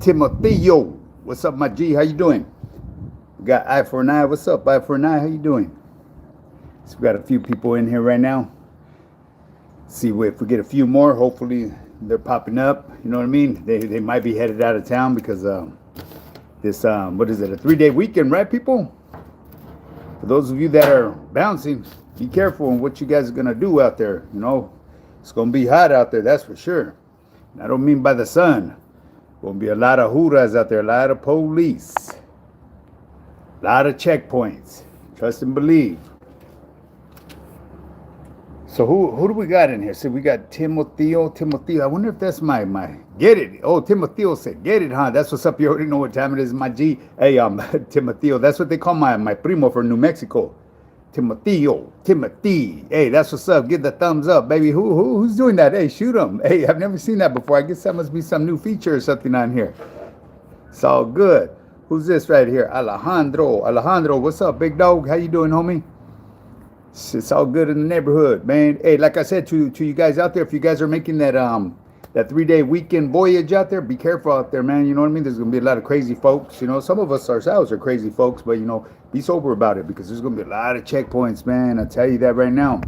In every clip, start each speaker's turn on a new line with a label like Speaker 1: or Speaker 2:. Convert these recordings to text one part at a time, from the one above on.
Speaker 1: Timoteo. What's up, my G? How you doing? We got I for an eye. What's up, I for an eye? How you doing? So we got a few people in here right now. See if we get a few more. Hopefully they're popping up. You know what I mean? They might be headed out of town because this what is it? A 3-day weekend, right, people? For those of you that are bouncing, be careful on what you guys are gonna do out there. You know, it's gonna be hot out there. That's for sure. And I don't mean by the sun. Gonna be a lot of hooters out there, a lot of police, a lot of checkpoints. Trust and believe. So who do we got in here? So we got Timoteo. I wonder if that's my get it. Oh, Timoteo said get it, huh? That's what's up. You already know what time it is, my G. Hey, Timoteo. That's what they call my primo for New Mexico. Timothy. Hey, that's what's up. Give the thumbs up, baby. Who's doing that? Hey, shoot them. Hey, I've never seen that before. I guess that must be some new feature or something on here. It's all good. Who's this right here? Alejandro, what's up, big dog? How you doing, homie? It's all good in the neighborhood, man. Hey, like I said to you guys out there, if you guys are making that 3-day weekend voyage out there, be careful out there, man. You know what I mean? There's gonna be a lot of crazy folks. You know, some of us ourselves are crazy folks, but you know, be sober about it because there's gonna be a lot of checkpoints, man. I tell you that right now.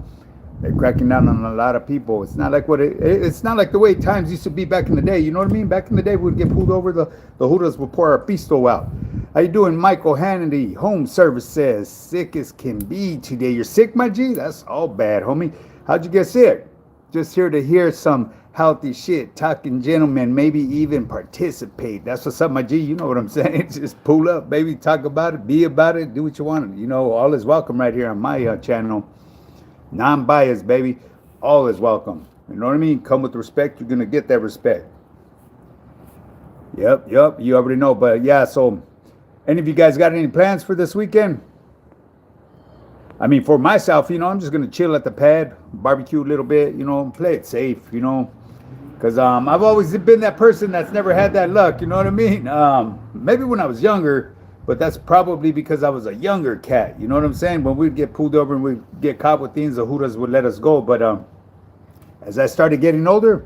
Speaker 1: They're cracking down on a lot of people. It's not like it's not like the way times used to be back in the day. You know what I mean? Back in the day, we'd get pulled over. The hooters would pour our pisto out. How you doing, Michael Hannity? Home service says sick as can be today. You're sick, my G? That's all bad, homie. How'd you get sick? Just here to hear some healthy shit, talking gentlemen, maybe even participate. That's what's up, my G. You know what I'm saying? Just pull up, baby. Talk about it. Be about it. Do what you want. You know, all is welcome right here on my channel. Non-biased, baby. All is welcome. You know what I mean? Come with respect. You're going to get that respect. Yep. You already know. But yeah, so any of you guys got any plans for this weekend? I mean, for myself, you know, I'm just going to chill at the pad, barbecue a little bit, you know, play it safe, you know. Because I've always been that person that's never had that luck, you know what I mean? Maybe when I was younger. But that's probably because I was a younger cat. You know what I'm saying? When we'd get pulled over and we'd get caught with things, the hooters would let us go. But as I started getting older,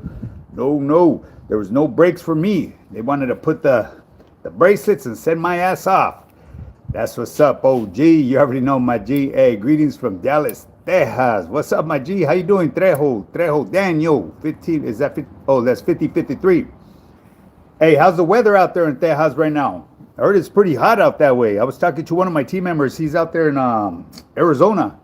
Speaker 1: no, there was no breaks for me. They wanted to put the bracelets and send my ass off. That's what's up, OG. You already know my G. Hey, greetings from Dallas, Texas. What's up, my G? How you doing, Trejo, Daniel? 15, is that 50? Oh, that's 50-53. Hey, how's the weather out there in Texas right now? I heard it's pretty hot out that way. I was talking to one of my team members. He's out there in Arizona.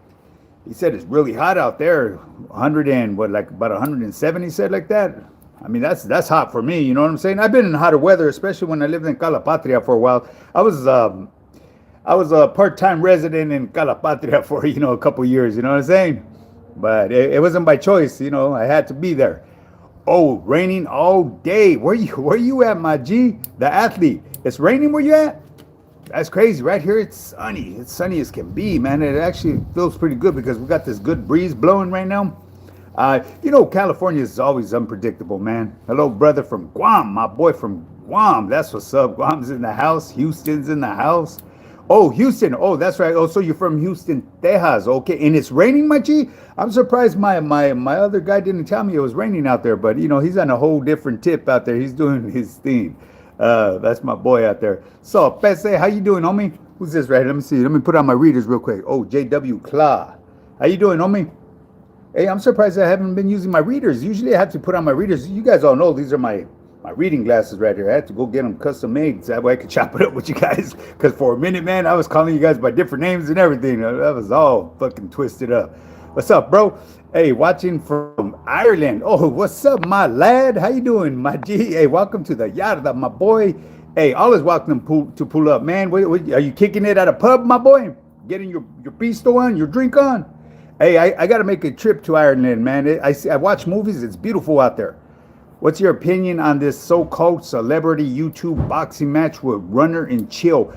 Speaker 1: He said it's really hot out there. 100 and what, like about 107, he said, like that. I mean, that's hot for me. You know what I'm saying? I've been in hotter weather, especially when I lived in Calapatria for a while. I was a part-time resident in Calapatria for, you know, a couple years. You know what I'm saying? But it wasn't by choice. You know, I had to be there. Oh, raining all day. Where you at, my G? The athlete. It's raining where you at? That's crazy. Right here, it's sunny. It's sunny as can be, man. It actually feels pretty good because we got this good breeze blowing right now. You know, California is always unpredictable, man. Hello, brother from Guam. My boy from Guam. That's what's up. Guam's in the house. Houston's in the house. Oh, Houston. Oh, that's right. Oh, so you're from Houston, Texas. Okay. And it's raining, my G? I'm surprised my other guy didn't tell me it was raining out there. But, you know, he's on a whole different tip out there. He's doing his thing. That's my boy out there. So, Pese, how you doing, homie? Who's this right here? Let me see. Let me put on my readers real quick. Oh, JW Claw. How you doing, homie? Hey, I'm surprised I haven't been using my readers. Usually I have to put on my readers. You guys all know these are my reading glasses right here. I had to go get them custom made so that way I could chop it up with you guys. Because for a minute, man, I was calling you guys by different names and everything. That was all fucking twisted up. What's up, bro? Hey, watching from Ireland. Oh, what's up, my lad? How you doing, my G? Hey, welcome to the Yarda, my boy. Hey, always welcome to pull up, man. Are you kicking it at a pub, my boy? Getting your pisto on, your drink on? Hey, I got to make a trip to Ireland, man. I watch movies. It's beautiful out there. What's your opinion on this so-called celebrity YouTube boxing match with Runner and Chill?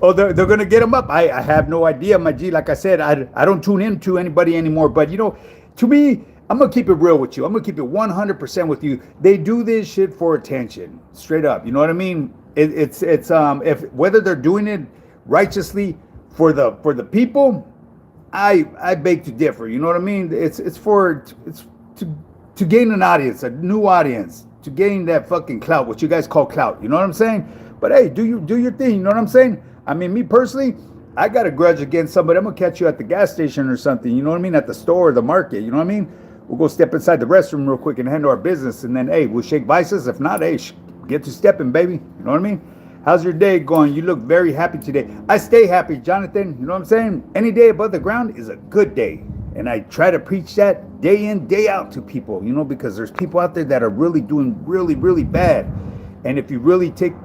Speaker 1: Oh, they're going to get him up. I have no idea, my G. Like I said, I don't tune in to anybody anymore. But, you know, to me, I'm going to keep it real with you. I'm going to keep it 100% with you. They do this shit for attention. Straight up. You know what I mean? It's if whether they're doing it righteously for the people, I beg to differ. You know what I mean? It's to gain an audience, a new audience. to gain that fucking clout, what you guys call clout. You know what I'm saying? But hey, do your thing. You know what I'm saying? I mean, me personally, I got a grudge against somebody. I'm gonna catch you at the gas station or something. You know what I mean? At the store or the market. You know what I mean? We'll go step inside the restroom real quick and handle our business, and then hey, we'll shake vices. If not, hey, get to stepping, baby. You know what I mean? How's your day going? You look very happy today. I stay happy, Jonathan. You know what I'm saying? Any day above the ground is a good day. And I try to preach that day in, day out to people, you know, because there's people out there that are really doing really, really bad. And if you really take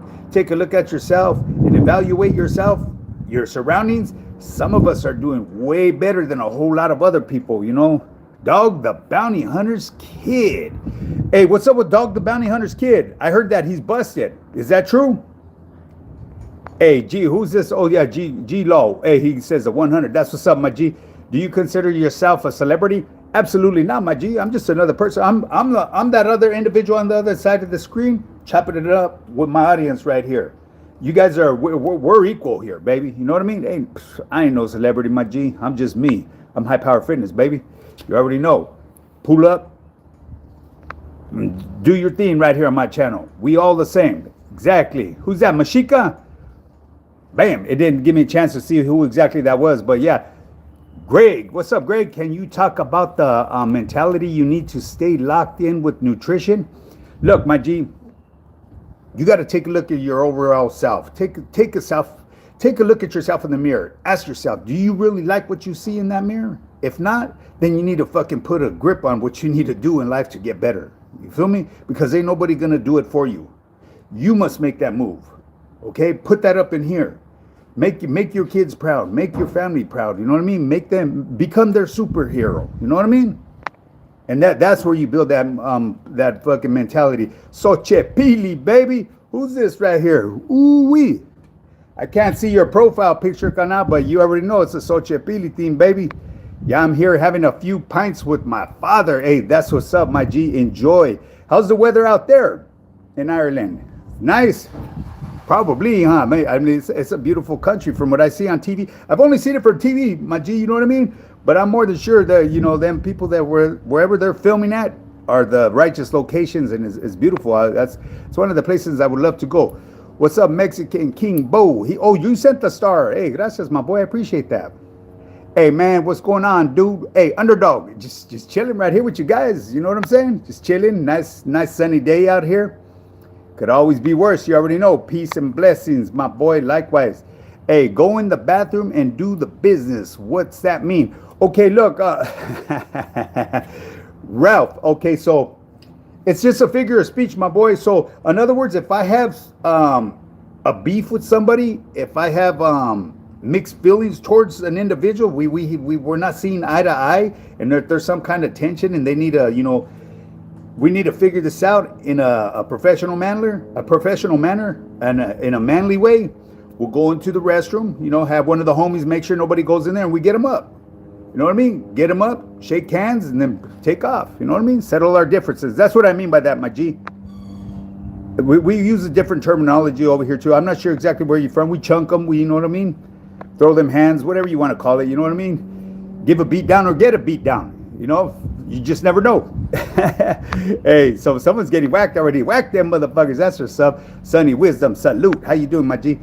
Speaker 1: a look at yourself and evaluate yourself, your surroundings, some of us are doing way better than a whole lot of other people, you know. Dog the Bounty Hunter's kid. Hey, what's up with Dog the Bounty Hunter's kid? I heard that he's busted. Is that true? Hey, G, who's this? Oh, yeah, G Low. Hey, he says the 100. That's what's up, my G. Do you consider yourself a celebrity? Absolutely not, my G. I'm just another person. I'm that other individual on the other side of the screen, chopping it up with my audience right here. You guys we're equal here, baby. You know what I mean? Hey, I ain't no celebrity, my G. I'm just me. I'm High Power Fitness, baby. You already know. Pull up. Do your thing right here on my channel. We all the same. Exactly. Who's that? Mashika? Bam. It didn't give me a chance to see who exactly that was, but yeah. Greg, what's up, Greg? Can you talk about the mentality you need to stay locked in with nutrition? Look, my G, you got to take a look at your overall self. Take a look at yourself in the mirror. Ask yourself, do you really like what you see in that mirror? If not, then you need to fucking put a grip on what you need to do in life to get better. You feel me? Because ain't nobody gonna do it for you. You must make that move. Okay? Put that up in here. Make your kids proud. Make your family proud. You know what I mean? Make them become their superhero. You know what I mean? And that's where you build that fucking mentality. Sochepili, baby. Who's this right here? Ooh wee. I can't see your profile picture, Kana, but you already know it's a Sochepili theme, baby. Yeah, I'm here having a few pints with my father. Hey, that's what's up, my G. Enjoy. How's the weather out there in Ireland? Nice. Probably, huh? I mean, it's a beautiful country from what I see on TV. I've only seen it from TV, my G, you know what I mean? But I'm more than sure that, you know, them people that were wherever they're filming at are the righteous locations, and it's beautiful. It's one of the places I would love to go. What's up, Mexican King Bo? You sent the star. Hey, gracias, my boy. I appreciate that. Hey, man, what's going on, dude? Hey, Underdog, just chilling right here with you guys. You know what I'm saying? Just chilling. Nice sunny day out here. Could always be worse. You already know. Peace and blessings, my boy. Likewise. Hey, go in the bathroom and do the business. What's that mean? Okay, look. Ralph. Okay, so it's just a figure of speech, my boy. So, in other words, if I have a beef with somebody, if I have mixed feelings towards an individual, we're not seeing eye to eye, and there's some kind of tension, and they need a, you know, we need to figure this out in a professional manner, and in a manly way. We'll go into the restroom, you know, have one of the homies make sure nobody goes in there, and we get them up. You know what I mean? Get them up, shake hands, and then take off. You know what I mean? Settle our differences. That's what I mean by that, my G. We use a different terminology over here too. I'm not sure exactly where you're from. We chunk them. You know what I mean? Throw them hands, whatever you want to call it. You know what I mean? Give a beat down or get a beat down. You know, you just never know. Hey, so someone's getting whacked already. Whack them motherfuckers. That's what's up. Sunny Wisdom, salute. How you doing, my G?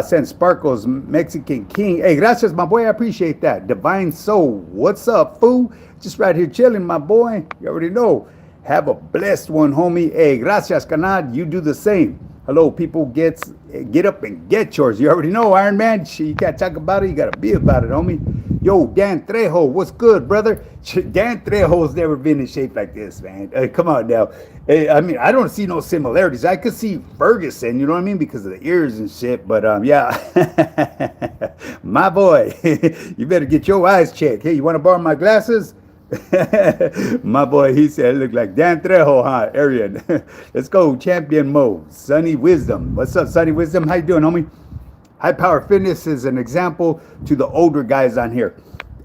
Speaker 1: Send Sparkles, Mexican King. Hey, gracias, my boy. I appreciate that. Divine Soul. What's up, fool? Just right here chilling, my boy. You already know. Have a blessed one, homie. Hey, gracias, canal. You do the same. Hello, people. Get up and get yours. You already know, Iron Man. Shit, you can't talk about it. You got to be about it, homie. Yo, Dan Trejo, what's good, brother? Dan Trejo's never been in shape like this, man. Come on now. Hey, I mean, I don't see no similarities. I could see Ferguson, you know what I mean? Because of the ears and shit. But, yeah. My boy, you better get your eyes checked. Hey, you want to borrow my glasses? My boy, he said, look like Dan Trejo, huh, Arian? Let's go, Champion Mo. Sunny Wisdom. What's up, Sunny Wisdom? How you doing, homie? High Power Fitness is an example to the older guys on here.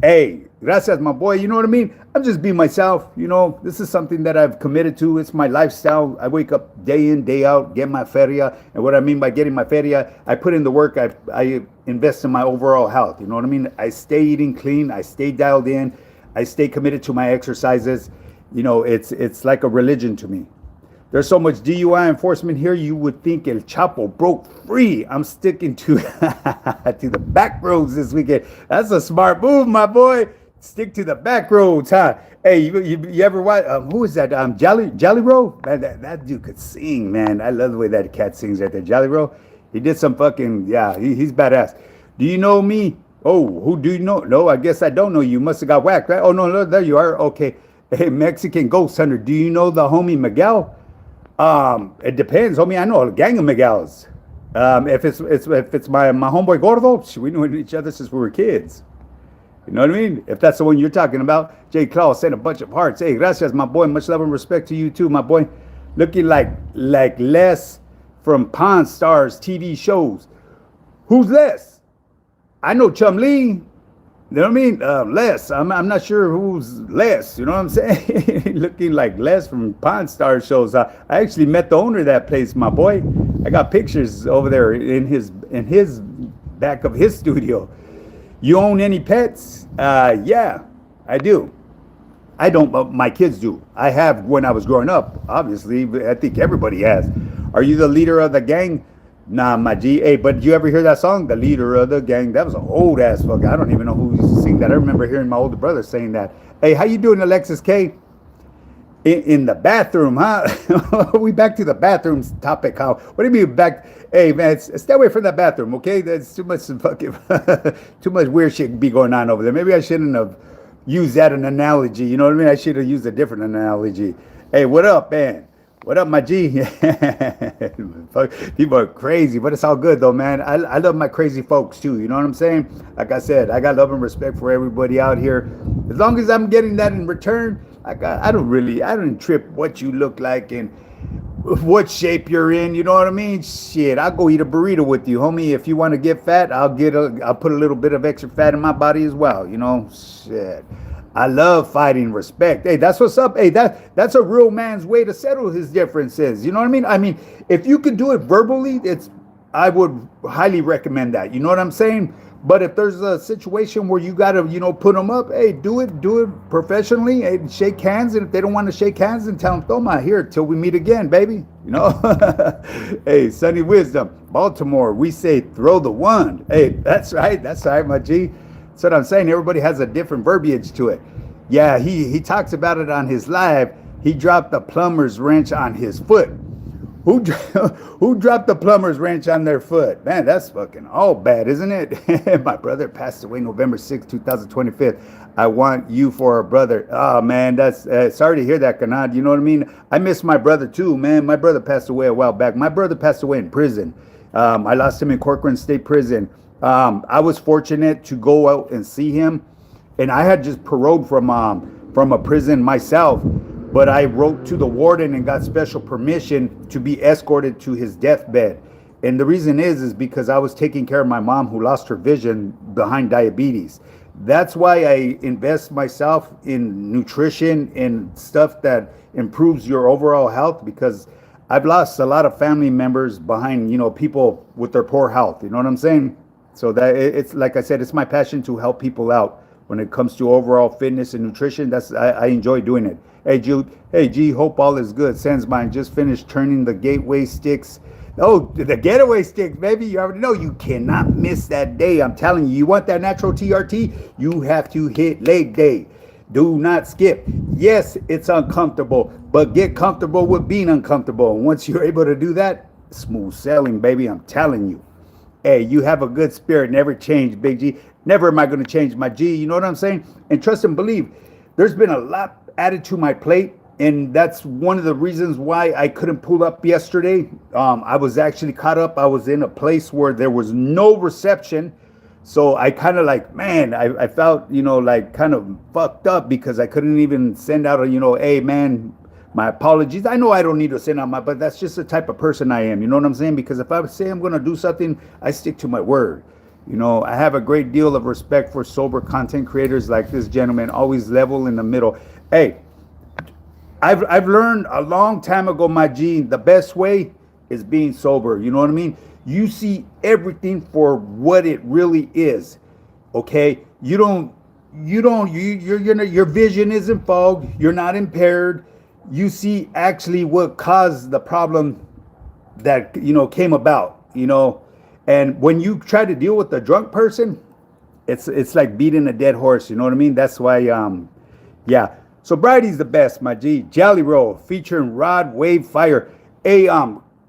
Speaker 1: Hey, gracias, my boy. You know what I mean? I'm just being myself. You know, this is something that I've committed to. It's my lifestyle. I wake up day in, day out, get my feria. And what I mean by getting my feria, I put in the work. I invest in my overall health. You know what I mean? I stay eating clean. I stay dialed in. I stay committed to my exercises. You know, it's like a religion to me. There's so much DUI enforcement here, you would think El Chapo broke free. I'm sticking to to the back roads this weekend. That's a smart move, my boy. Stick to the back roads, huh? Hey, you ever watch? Who is that? Jelly Roll? Man, that dude could sing, man. I love the way that cat sings right there. Jelly Roll. He did some fucking, yeah, he's badass. Do you know me? Oh, who do you know? No, I guess I don't know you. Must have got whacked, right? Oh, no, there you are. Okay. Hey, Mexican Ghost Hunter. Do you know the homie Miguel? It depends, homie. I know a gang of Miguels. If it's my homeboy Gordo, we knew each other since we were kids. You know what I mean? If that's the one you're talking about, Jay Claus sent a bunch of hearts. Hey, gracias, my boy. Much love and respect to you too, my boy. Looking like Les from Pawn Stars TV shows. Who's Les? I know Chum Lee. You know what I mean? Les. I'm not sure who's Les. You know what I'm saying? Looking like Les from Pawn Star shows. I actually met the owner of that place, my boy. I got pictures over there in his back of his studio. You own any pets? Yeah, I do. I don't, but my kids do. I have when I was growing up, obviously. But I think everybody has. Are you the leader of the gang? Nah, my G. Hey, but did you ever hear that song? The leader of the gang. That was an old ass fuck. I don't even know who used to sing that. I remember hearing my older brother saying that. Hey, how you doing, Alexis K? In the bathroom, huh? We back to the bathroom topic, huh? What do you mean back? Hey, man, stay away from that bathroom, okay? That's too much fucking, too much weird shit be going on over there. Maybe I shouldn't have used that an analogy. You know what I mean? I should have used a different analogy. Hey, what up, man? What up, my G? People are crazy, but it's all good though, man. I love my crazy folks too. You know what I'm saying? Like I said, I got love and respect for everybody out here. As long as I'm getting that in return, I don't trip what you look like and what shape you're in. You know what I mean? Shit, I'll go eat a burrito with you, homie. If you want to get fat, I'll put a little bit of extra fat in my body as well. You know, shit. I love fighting respect. Hey, that's what's up. Hey, that's a real man's way to settle his differences. You know what I mean? I mean, if you could do it verbally, I would highly recommend that. You know what I'm saying? But if there's a situation where you gotta, put them up, hey, do it professionally. Hey, shake hands, and if they don't want to shake hands, then tell them, Toma, here till we meet again, baby. You know? Hey, Sunny Wisdom, Baltimore, we say throw the one. Hey, that's right, my G. That's what I'm saying. Everybody has a different verbiage to it. Yeah, he talks about it on his live. He dropped the plumber's wrench on his foot. Who dropped the plumber's wrench on their foot? Man, that's fucking all bad, isn't it? My brother passed away November 6, 2025. I want you for a brother. Oh, man, that's sorry to hear that, Kanad. You know what I mean? I miss my brother, too, man. My brother passed away a while back. My brother passed away in prison. I lost him in Corcoran State Prison. I was fortunate to go out and see him, and I had just paroled from a prison myself, but I wrote to the warden and got special permission to be escorted to his deathbed. And the reason is because I was taking care of my mom who lost her vision behind diabetes. That's why I invest myself in nutrition and stuff that improves your overall health, because I've lost a lot of family members behind, people with their poor health. You know what I'm saying? So that it's like I said, it's my passion to help people out when it comes to overall fitness and nutrition. I enjoy doing it. Hey Jude, hey G, hope all is good. Sans mine just finished turning the gateway sticks. Oh, the getaway sticks, baby. You already know you cannot miss that day. I'm telling you, you want that natural TRT? You have to hit leg day. Do not skip. Yes, it's uncomfortable, but get comfortable with being uncomfortable. And once you're able to do that, smooth sailing, baby. I'm telling you. Hey, you have a good spirit. Never change, Big G. Never am I going to change my G. You know what I'm saying? And trust and believe, there's been a lot added to my plate. And that's one of the reasons why I couldn't pull up yesterday. I was actually caught up. I was in a place where there was no reception. So I kind of I felt, kind of fucked up because I couldn't even send out hey, man, my apologies. I know I don't need to send out but that's just the type of person I am. You know what I'm saying? Because if I say I'm going to do something, I stick to my word. I have a great deal of respect for sober content creators like this gentleman, always level in the middle. Hey, I've learned a long time ago, my G, the best way is being sober. You know what I mean? You see everything for what it really is. Okay? Your vision isn't fogged. You're not impaired. you see actually what caused the problem that came about. And when you try to deal with a drunk person, it's like beating a dead horse. You know what I mean? That's why yeah. Sobriety's the best, my G. Jolly Roll featuring Rod Wave Fire. Hey,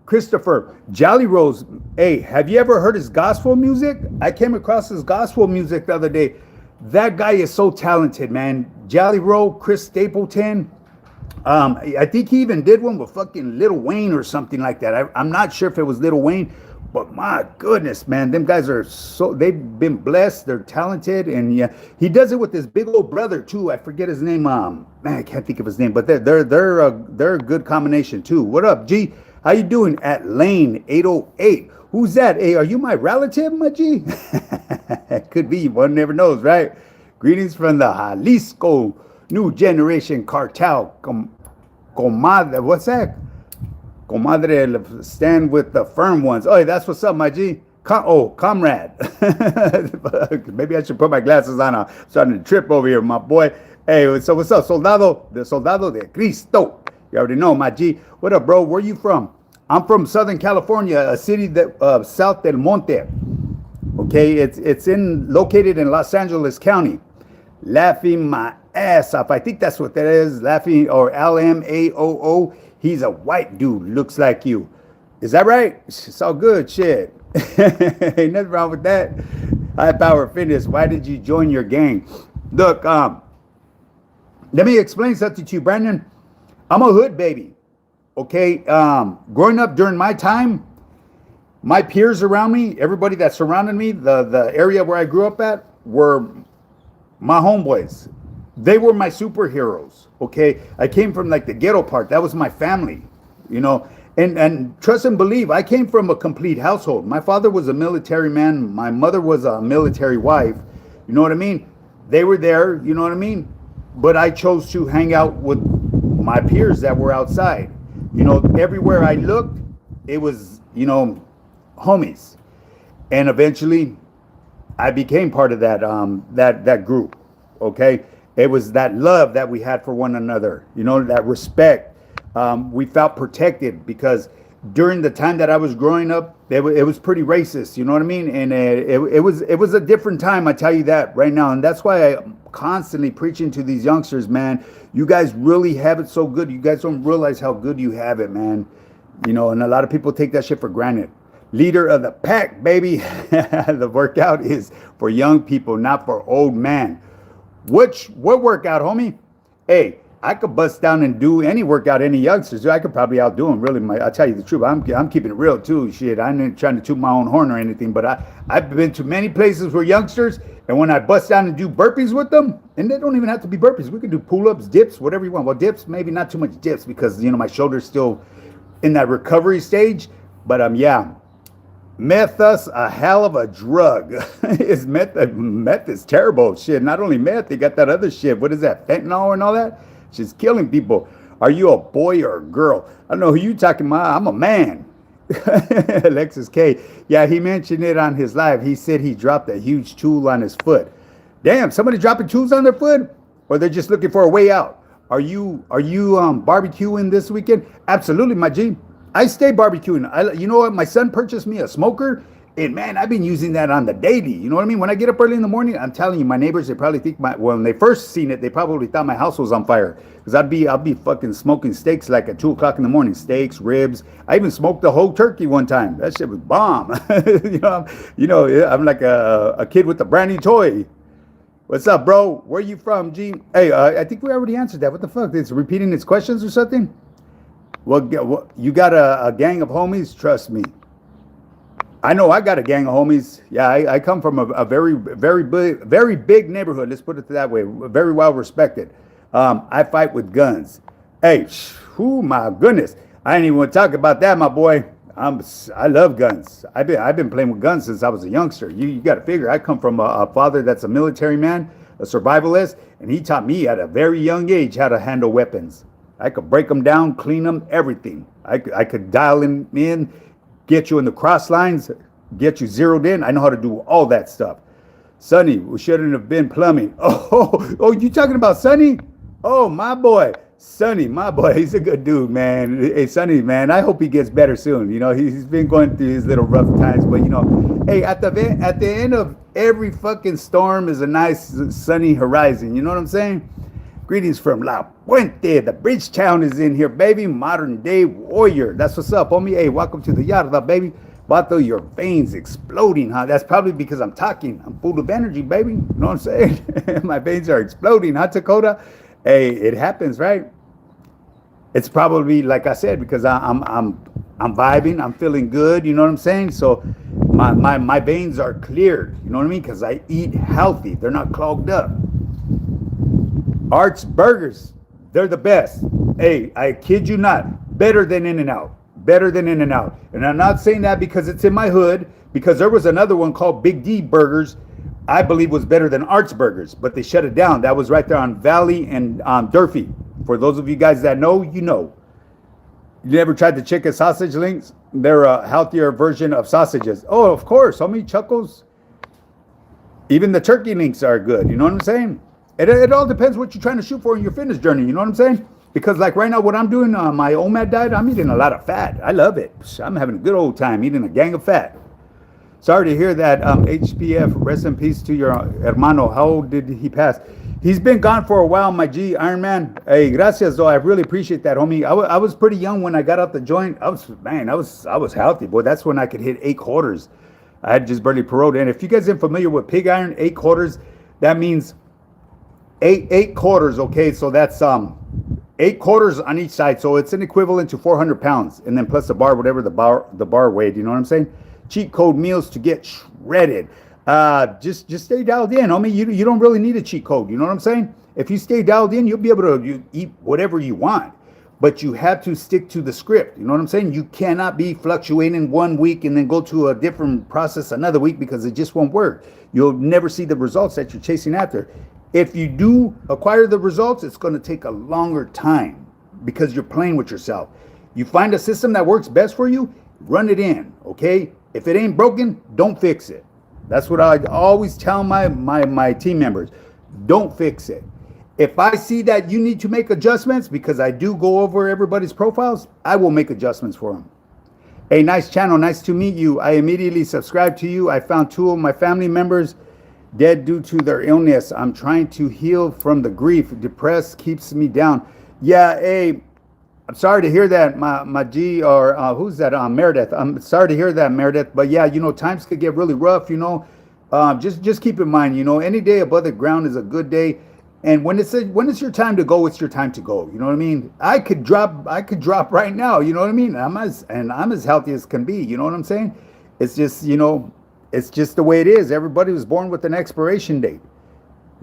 Speaker 1: Christopher, Jolly Rolls. Hey, have you ever heard his gospel music? I came across his gospel music the other day. That guy is so talented, man. Jolly Roll, Chris Stapleton. I think he even did one with fucking Lil Wayne or something like that. I'm not sure if it was Lil Wayne, but my goodness, man, them guys are they've been blessed. They're talented, and yeah, he does it with his big old brother too. I forget his name. Man, I can't think of his name, but they're a good combination too. What up, G? How you doing at Lane 808? Who's that? Hey, are you my relative, my G? Could be. One never knows, right? Greetings from the Jalisco New Generation Cartel. Comadre, what's that? Comadre, stand with the firm ones. Oh, that's what's up, my G. Comrade. Maybe I should put my glasses on. I'm starting to trip over here, my boy. Hey, so what's up, Soldado? The Soldado de Cristo. You already know, my G. What up, bro? Where you from? I'm from Southern California, a city that South del Monte. Okay, it's located in Los Angeles County. Laughing my ass off. I think that's what that is. Laughing, or LMAOO. He's a white dude, looks like you. Is that right? It's all good, shit. Ain't nothing wrong with that. High Power Fitness. Why did you join your gang? Look, let me explain something to you, Brandon. I'm a hood baby. Okay, growing up during my time, my peers around me, everybody that surrounded me, the area where I grew up at, were my homeboys. They were my superheroes. Okay, I came from like the ghetto part. That was my family, and trust and believe, I came from a complete household. My father was a military man. My mother was a military wife. You know what I mean? They were there. You know what I mean? But I chose to hang out with my peers that were outside. Everywhere I looked, it was, homies. And eventually I became part of that group. Okay. It was that love that we had for one another, that respect. We felt protected because during the time that I was growing up, it was pretty racist. You know what I mean? And it was a different time. I tell you that right now. And that's why I'm constantly preaching to these youngsters, man. You guys really have it so good. You guys don't realize how good you have it, man. And a lot of people take that shit for granted. Leader of the pack, baby. The workout is for young people, not for old man. What workout, homie? Hey, I could bust down and do any workout any youngsters do. I could probably outdo them, really. I'll tell you the truth. I'm keeping it real, too. Shit, I ain't trying to toot my own horn or anything, but I've been to many places where youngsters, and when I bust down and do burpees with them, and they don't even have to be burpees. We could do pull-ups, dips, whatever you want. Well, dips, maybe not too much dips because, my shoulder's still in that recovery stage. But, yeah. Meth us a hell of a drug. Meth is terrible shit. Not only meth, they got that other shit. What is that? Fentanyl and all that? She's killing people. Are you a boy or a girl? I don't know who you talking about. I'm a man. Alexis K. Yeah, he mentioned it on his live. He said he dropped a huge tool on his foot. Damn, somebody dropping tools on their foot? Or they're just looking for a way out? Are you barbecuing this weekend? Absolutely, my G. I stay barbecuing. You know what? My son purchased me a smoker, and man, I've been using that on the daily. You know what I mean? When I get up early in the morning, I'm telling you, my neighbors, they probably think when they first seen it, they probably thought my house was on fire. Because I'll be fucking smoking steaks like at 2 o'clock in the morning. Steaks, ribs. I even smoked a whole turkey one time. That shit was bomb. I'm like a kid with a brand new toy. What's up, bro? Where you from, G? Hey, I think we already answered that. What the fuck? It's repeating its questions or something? Well, you got a gang of homies? Trust me. I know I got a gang of homies. Yeah, I come from a very, very big neighborhood. Let's put it that way. Very well respected. I fight with guns. Hey, my goodness. I ain't even want to talk about that, my boy. I love guns. I've been playing with guns since I was a youngster. You got to figure. I come from a father that's a military man, a survivalist, and he taught me at a very young age how to handle weapons. I could break them down, clean them, everything. I could dial them in, get you in the cross lines, get you zeroed in. I know how to do all that stuff. Sonny, we shouldn't have been plumbing. Oh, you talking about Sonny? Oh, my boy. Sonny, my boy, he's a good dude, man. Hey, Sonny, man, I hope he gets better soon. You know, he's been going through his little rough times, but you know, hey, at the end of every fucking storm is a nice sunny horizon. You know what I'm saying? Greetings from La Puente. The Bridgetown is in here, baby. Modern day warrior. That's what's up, homie. Hey, welcome to the Yarda, baby. Vato, your veins exploding, huh? That's probably because I'm talking. I'm full of energy, baby. You know what I'm saying? My veins are exploding, huh, Dakota? Hey, it happens, right? It's probably like I said because I'm vibing. I'm feeling good. You know what I'm saying? So my veins are cleared. You know what I mean? Because I eat healthy. They're not clogged up. Arts Burgers, they're the best. Hey, I kid you not, better than In-N-Out. Better than In-N-Out. And I'm not saying that because it's in my hood, because there was another one called Big D Burgers, I believe was better than Arts Burgers, but they shut it down. That was right there on Valley and Durfee. For those of you guys that know, you know. You never tried the chicken sausage links? They're a healthier version of sausages. Oh, of course, homie, Chuckles. Even the turkey links are good. You know what I'm saying? It all depends what you're trying to shoot for in your fitness journey. You know what I'm saying? Because like right now, what I'm doing on my OMAD diet, I'm eating a lot of fat. I love it. I'm having a good old time eating a gang of fat. Sorry to hear that, HPF. Rest in peace to your hermano. How old did he pass? He's been gone for a while, my G, Iron Man. Hey, gracias, though. I really appreciate that, homie. I was pretty young when I got out the joint. I was healthy, boy. That's when I could hit 8 quarters. I had just barely paroled. And if you guys aren't familiar with pig iron, 8 quarters, that means eight quarters, okay? So that's 8 quarters on each side. So it's an equivalent to 400 pounds. And then plus the bar, whatever the bar weighed, you know what I'm saying? Cheat code meals to get shredded. Just stay dialed in, homie. You don't really need a cheat code. You know what I'm saying? If you stay dialed in, you'll be able to eat whatever you want. But you have to stick to the script. You know what I'm saying? You cannot be fluctuating one week and then go to a different process another week because it just won't work. You'll never see the results that you're chasing after. If you do acquire the results, it's going to take a longer time because you're playing with yourself. You find a system that works best for you, run it in, okay? If it ain't broken, don't fix it. That's what I always tell my team members. Don't fix it. If I see that you need to make adjustments, because I do go over everybody's profiles, I will make adjustments for them. Hey, nice channel. Nice to meet you. I immediately subscribed to you. I found 2 of my family members dead due to their illness. I'm trying to heal from the grief. Depressed keeps me down. Yeah, hey, I'm sorry to hear that, my G, or who's that? Meredith. I'm sorry to hear that, Meredith. But yeah, you know, times could get really rough, you know. Just keep in mind, you know, any day above the ground is a good day. And when it's your time to go, it's your time to go. You know what I mean? I could drop right now. You know what I mean? I'm as healthy as can be. You know what I'm saying? It's just, you know, it's just the way it is. Everybody was born with an expiration date,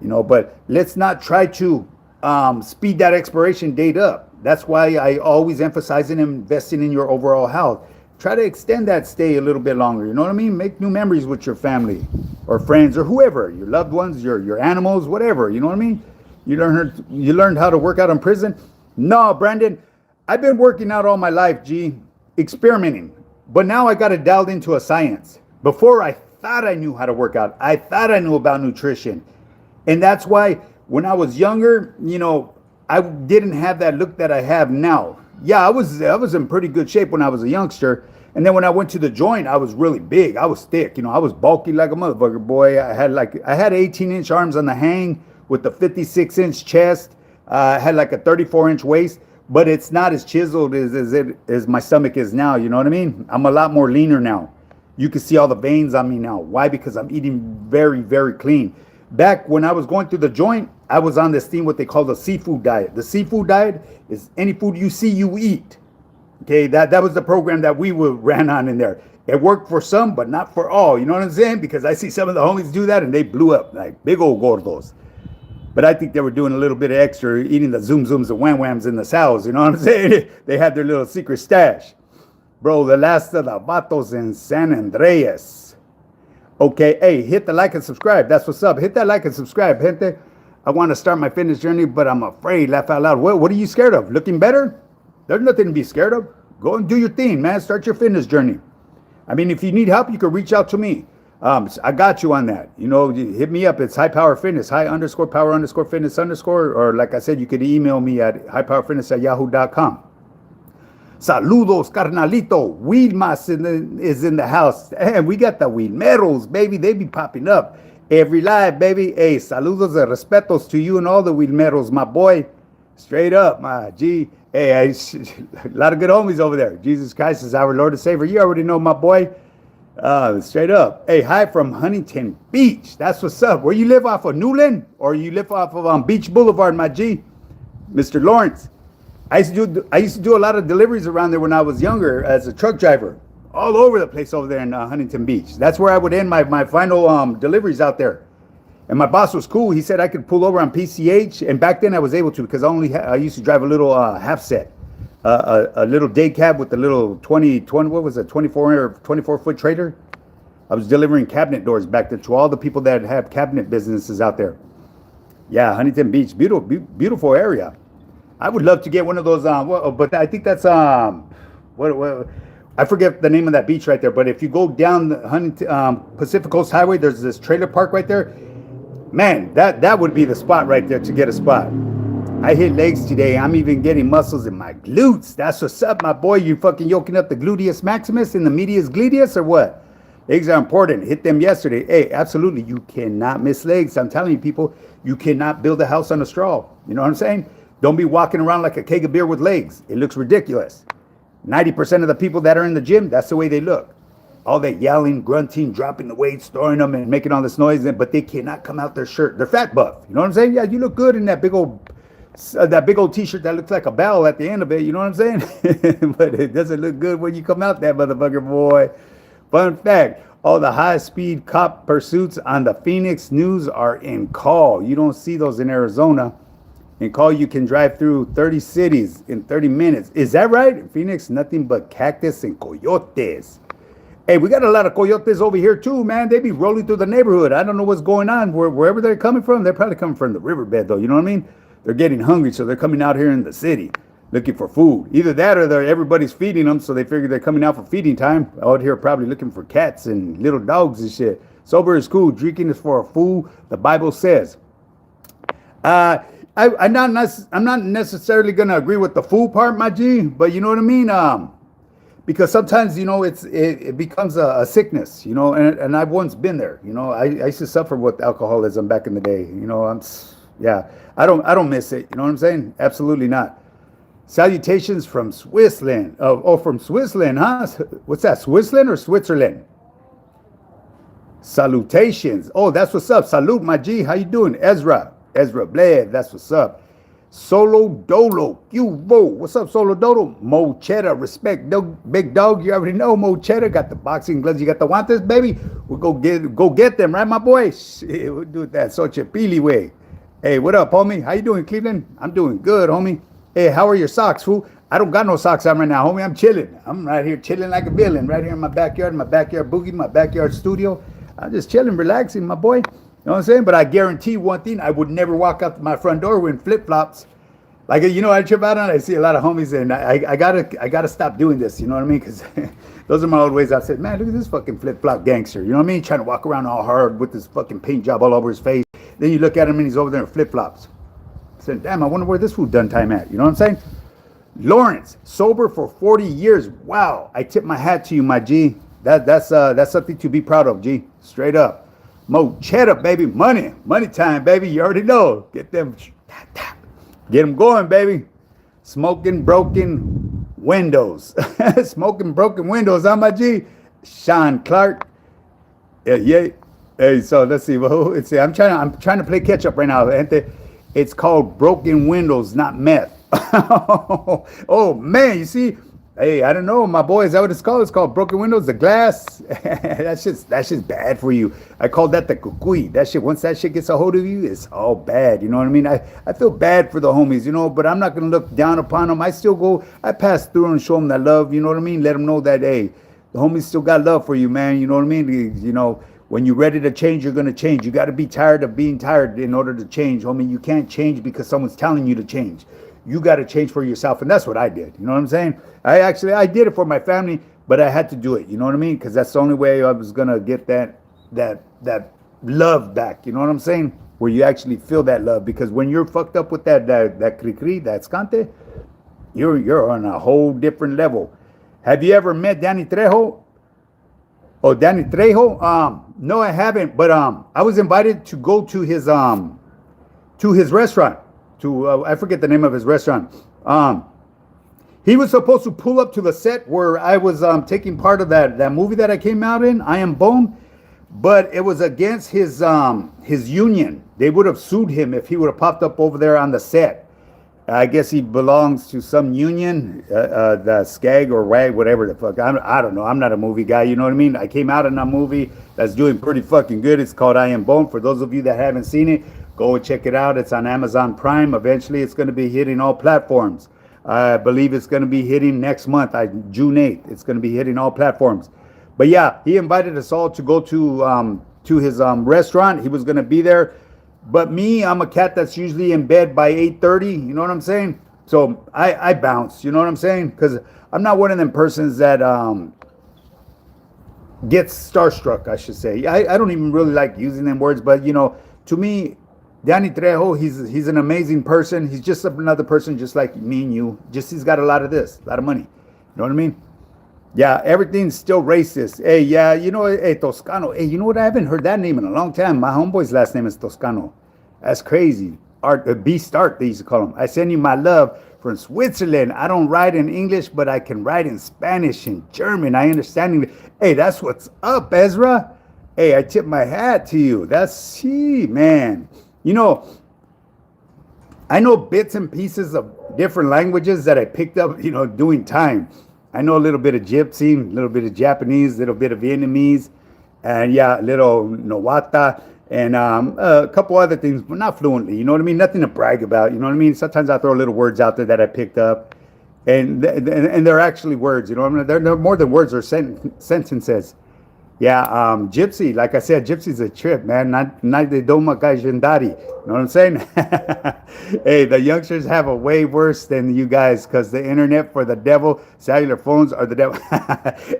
Speaker 1: you know. But let's not try to speed that expiration date up. That's why I always emphasize in investing in your overall health. Try to extend that stay a little bit longer. You know what I mean? Make new memories with your family or friends or whoever, your loved ones, your animals, whatever. You know what I mean? You learned how to work out in prison? No, Brandon, I've been working out all my life, G, experimenting. But now I got it dialed into a science. Before I thought I knew how to work out. I thought I knew about nutrition. And that's why when I was younger, you know, I didn't have that look that I have now. Yeah, I was in pretty good shape when I was a youngster. And then when I went to the joint, I was really big. I was thick. You know, I was bulky like a motherfucker, boy. I had 18-inch arms on the hang with the 56-inch chest. I had like a 34-inch waist, but it's not as chiseled as my stomach is now. You know what I mean? I'm a lot more leaner now. You can see all the veins on me now. Why? Because I'm eating very, very clean. Back when I was going through the joint, I was on this thing, what they call the seafood diet. The seafood diet is any food you see, you eat. Okay, that was the program that we ran on in there. It worked for some, but not for all. You know what I'm saying? Because I see some of the homies do that and they blew up like big old gordos. But I think they were doing a little bit of extra, eating the zoom zooms and wham whams in the sows. You know what I'm saying? They had their little secret stash. Bro, the last of the vatos in San Andreas. Okay, hey, hit the like and subscribe. That's what's up. Hit that like and subscribe, gente. I want to start my fitness journey, but I'm afraid. Laugh out loud. What are you scared of? Looking better? There's nothing to be scared of. Go and do your thing, man. Start your fitness journey. I mean, if you need help, you can reach out to me. I got you on that. Hit me up. It's High Power Fitness, high_power_fitness_, or like I said, you could email me at highpowerfitness@yahoo.com. Saludos, carnalito. Wilmas is in the house. And we got the Wilmeros, baby. They be popping up every live, baby. Hey, saludos and respetos to you and all the Wilmeros, my boy. Straight up, my G. Hey, a lot of good homies over there. Jesus Christ is our Lord and Savior. You already know, my boy. Straight up. Hey, hi from Huntington Beach. That's what's up. Where you live, off of Newland? Or you live off of Beach Boulevard, my G? Mr. Lawrence. I used to do a lot of deliveries around there when I was younger as a truck driver. All over the place over there in Huntington Beach. That's where I would end my final deliveries out there. And my boss was cool. He said I could pull over on PCH. And back then I was able to, because I used to drive a little half set. A little day cab with a little 24-foot trailer. I was delivering cabinet doors back then to all the people that have cabinet businesses out there. Yeah, Huntington Beach, beautiful area. I would love to get one of those. But I think that's what I forget the name of that beach right there. But if you go down the Huntington Pacific Coast Highway, there's this trailer park right there. Man, that would be the spot right there to get a spot. I hit legs today. I'm even getting muscles in my glutes. That's what's up, my boy. You fucking yoking up the gluteus maximus and the medius gluteus or what? Legs are important. Hit them yesterday. Hey, absolutely. You cannot miss legs. I'm telling you, people, you cannot build a house on a straw. You know what I'm saying? Don't be walking around like a keg of beer with legs. It looks ridiculous. 90% of the people that are in the gym, that's the way they look. All that yelling, grunting, dropping the weights, throwing them, and making all this noise, but they cannot come out their shirt. They're fat buff. You know what I'm saying? Yeah, you look good in that big old T-shirt that looks like a bell at the end of it. You know what I'm saying? But it doesn't look good when you come out that motherfucker, boy. Fun fact, all the high-speed cop pursuits on the Phoenix News are in call. You don't see those in Arizona. In call, you can drive through 30 cities in 30 minutes. Is that right? In Phoenix, nothing but cactus and coyotes. Hey, we got a lot of coyotes over here too, man. They be rolling through the neighborhood. I don't know what's going on. Wherever they're coming from, they're probably coming from the riverbed, though. You know what I mean? They're getting hungry, so they're coming out here in the city looking for food. Either that or everybody's feeding them, so they figure they're coming out for feeding time. Out here probably looking for cats and little dogs and shit. Sober is cool. Drinking is for a fool, the Bible says. I'm not necessarily going to agree with the fool part, my G, but you know what I mean? Because sometimes, it becomes a sickness, and I've once been there. I used to suffer with alcoholism back in the day. I don't miss it. You know what I'm saying? Absolutely not. Salutations from Switzerland. From Switzerland, huh? What's that? Switzerland or Switzerland? Salutations. Oh, that's what's up. Salute, my G. How you doing? Ezra Bled. That's what's up. Solo Dolo. What's up, Solo Dolo? Mo Cheddar. Respect, big dog. You already know Mo Cheddar. Got the boxing gloves. You got the guantes, baby. We'll go get them, right, my boy? Shit, we'll do it that Xochipilli way. Hey, what up, homie? How you doing, Cleveland? I'm doing good, homie. Hey, how are your socks, fool? I don't got no socks on right now, homie. I'm chilling. I'm right here chilling like a villain, right here in my backyard boogie, my backyard studio. I'm just chilling, relaxing, my boy. You know what I'm saying? But I guarantee one thing, I would never walk out my front door wearing flip-flops. Like, I trip out on it. I see a lot of homies, and I gotta stop doing this, you know what I mean? Because those are my old ways. I said, man, look at this fucking flip-flop gangster. You know what I mean? Trying to walk around all hard with this fucking paint job all over his face. Then you look at him, and he's over there in flip-flops. I said, damn, I wonder where this fool done time at. You know what I'm saying? Lawrence, sober for 40 years. Wow. I tip my hat to you, my G. That's something to be proud of, G. Straight up. Mo Cheddar, baby. Money time, baby. You already know. Get them going, baby. Smoking broken windows. Smoking broken windows, huh, my G? Sean Clark. Yeah. Hey, so let's see. Well, I'm trying to play catch up right now. It's called broken windows, not meth. Oh man, you see? Hey, I don't know, my boy. Is that what it's called? It's called broken windows, the glass. that's just bad for you. I call that the kukui. That shit, once that shit gets a hold of you, it's all bad. You know what I mean? I feel bad for the homies, but I'm not gonna look down upon them. I pass through and show them that love. You know what I mean? Let them know that, hey, the homies still got love for you, man. You know what I mean? When you're ready to change, you're going to change. You got to be tired of being tired in order to change, homie. You can't change because someone's telling you to change. You got to change for yourself, and that's what I did. You know what I'm saying? I did it for my family, but I had to do it. You know what I mean? Because that's the only way I was going to get that that love back. You know what I'm saying? Where you actually feel that love, because when you're fucked up with that cri-cri, that escante, you're on a whole different level. Have you ever met Danny Trejo? Oh, Danny Trejo? No, I haven't. But I was invited to go to his restaurant. I forget the name of his restaurant. He was supposed to pull up to the set where I was taking part of that movie that I came out in, I Am Bone, but it was against his union. They would have sued him if he would have popped up over there on the set. I guess he belongs to some union, the SCAG or WAG, whatever the fuck. I don't know. I'm not a movie guy. You know what I mean? I came out in a movie that's doing pretty fucking good. It's called I Am Bone. For those of you that haven't seen it, go and check it out. It's on Amazon Prime. Eventually, it's going to be hitting all platforms. I believe it's going to be hitting next month, June 8th. It's going to be hitting all platforms. But yeah, he invited us all to go to his restaurant. He was going to be there. But me, I'm a cat that's usually in bed by 8:30. You know what I'm saying? So I bounce. You know what I'm saying? Because I'm not one of them persons that gets starstruck, I should say. I don't even really like using them words. But, you know, to me, Danny Trejo, he's an amazing person. He's just another person just like me and you. Just he's got a lot of this, a lot of money. You know what I mean? Yeah, everything's still racist. Hey, yeah, you know, hey, Toscano. Hey, you know what? I haven't heard that name in a long time. My homeboy's last name is Toscano. That's crazy. Beast Art, they used to call him. I send you my love from Switzerland. I don't write in English, but I can write in Spanish and German. I understand English. Hey, that's what's up, Ezra. Hey, I tip my hat to you. That's, man. You know, I know bits and pieces of different languages that I picked up, you know, doing time. I know a little bit of Gypsy, a little bit of Japanese, a little bit of Vietnamese, and yeah, a little Nawata, and a couple other things, but not fluently. You know what I mean? Nothing to brag about. You know what I mean? Sometimes I throw little words out there that I picked up, and they're actually words. You know what I mean? They're more than words or sentences. Yeah, Gypsy, like I said, Gypsy's a trip, man. Not the Doma Gajandari. You know what I'm saying? Hey, the youngsters have a way worse than you guys, because the internet for the devil, cellular phones are the devil.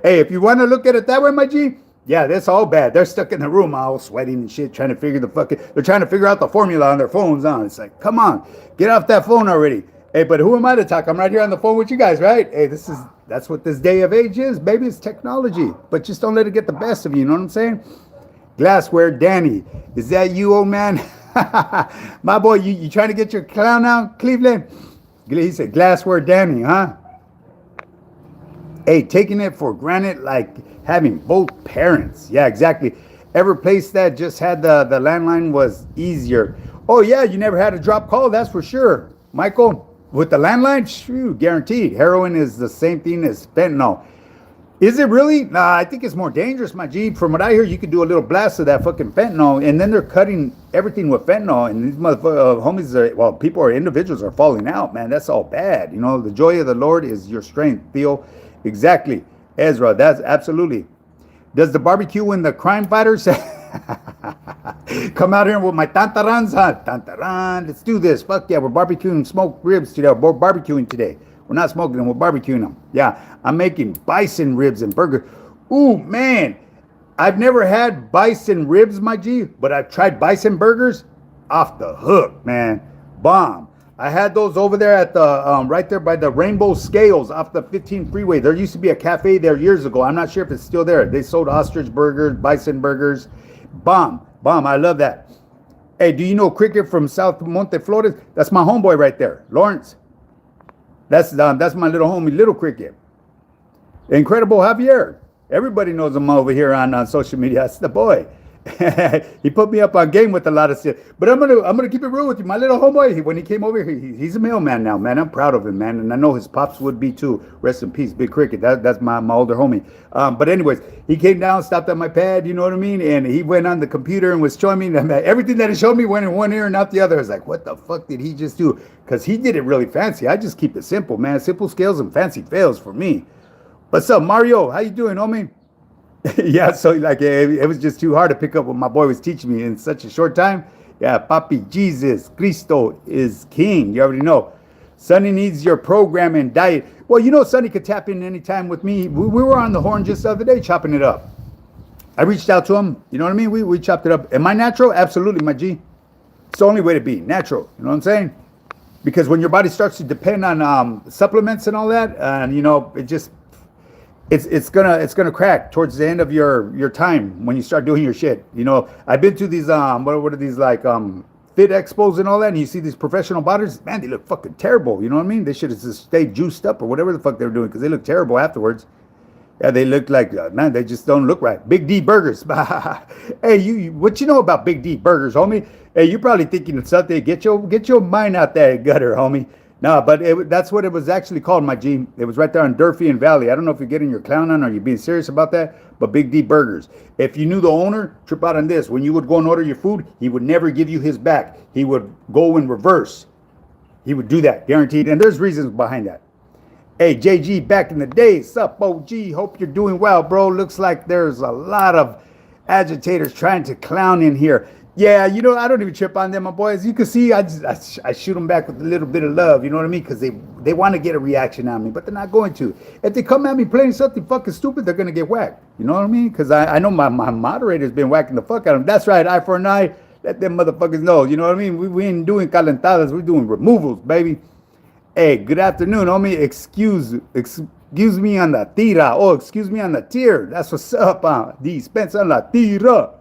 Speaker 1: Hey, if you want to look at it that way, my G, yeah, that's all bad. They're stuck in the room all sweating and shit, trying to figure they're trying to figure out the formula on their phones on. It's like, come on, get off that phone already. Hey, but who am I to talk? I'm right here on the phone with you guys, right? Hey, that's what this day of age is, baby. It's technology. But just don't let it get the best of you, you know what I'm saying? Glassware Danny. Is that you, old man? My boy, you trying to get your clown out, Cleveland? He said, Glassware Danny, huh? Hey, taking it for granted, like having both parents. Yeah, exactly. Every place that just had the landline was easier. Oh, yeah, you never had a drop call, that's for sure. Michael? With the landline, shoot, guaranteed. Heroin is the same thing as fentanyl. Is it really? Nah, I think it's more dangerous, my G. From what I hear, you could do a little blast of that fucking fentanyl, and then they're cutting everything with fentanyl, and these motherfuckers, homies people or individuals are falling out, man. That's all bad. You know, the joy of the Lord is your strength, Theo. Exactly. Ezra, that's absolutely. Does the barbecue when the crime fighters come out here with my tantarans, huh? Tantaran, let's do this. Fuck yeah, we're barbecuing smoked ribs today. We're barbecuing today. We're not smoking them, we're barbecuing them. Yeah, I'm making bison ribs and burgers. Ooh, man. I've never had bison ribs, my G, but I've tried bison burgers. Off the hook, man. Bomb. I had those over there at the, right there by the Rainbow Scales off the 15 freeway. There used to be a cafe there years ago. I'm not sure if it's still there. They sold ostrich burgers, bison burgers. Bomb. I love that. Hey, do you know Cricket from South Monte Flores? That's my homeboy right there, Lawrence. That's my little homie, Little Cricket. Incredible Javier. Everybody knows him over here on social media. That's the boy. He put me up on game with a lot of shit. But I'm gonna keep it real with you. My little homeboy, when he came over here, he's a mailman now, man. I'm proud of him, man, and I know his pops would be too. Rest in peace, Big Cricket. That's my older homie. But anyways, he came down, stopped at my pad, you know what I mean, and he went on the computer and was showing me everything that he showed me went in one ear and out the other. I was like, what the fuck did he just do? Because he did it really fancy. I just keep it simple, man. Simple scales and fancy fails for me. What's up, Mario? How you doing, homie? Yeah, so like it was just too hard to pick up what my boy was teaching me in such a short time. Yeah, Papi, Jesus, Cristo is King. You already know. Sonny needs your program and diet. Well, you know, Sonny could tap in anytime with me. We were on the horn just the other day chopping it up. I reached out to him. You know what I mean? We chopped it up. Am I natural? Absolutely, my G. It's the only way to be natural. You know what I'm saying? Because when your body starts to depend on supplements and all that, and it just it's gonna crack towards the end of your time when you start doing your shit. I've been to these what are these like fit expos and all that, and you see these professional bodybuilders, man, they look fucking terrible. You know what I mean? They should have just stayed juiced up or whatever the fuck they were doing because they look terrible afterwards. Yeah, they look like man, they just don't look right. Big D Burgers. Hey, what you know about Big D Burgers, homie? Hey, you probably thinking of something. Get your mind out that gutter, homie. No, but that's what it was actually called, my G. It was right there on Durfee and Valley. I don't know if you're getting your clown on or you're being serious about that, but Big D Burgers. If you knew the owner, trip out on this. When you would go and order your food, he would never give you his back. He would go in reverse. He would do that, guaranteed. And there's reasons behind that. Hey, JG, back in the day, sup, OG? Hope you're doing well, bro. Looks like there's a lot of agitators trying to clown in here. Yeah, I don't even trip on them, my boys. You can see I shoot them back with a little bit of love, you know what I mean? Because they want to get a reaction on me, but they're not going to. If they come at me playing something fucking stupid, they're going to get whacked. You know what I mean? Because I know my moderator's been whacking the fuck out of them. That's right, eye for an eye. Let them motherfuckers know. You know what I mean? We ain't doing calentadas. We're doing removals, baby. Hey, good afternoon, homie. Excuse me on the tira. Oh, excuse me on the tier. That's what's up. Dispensa la tira.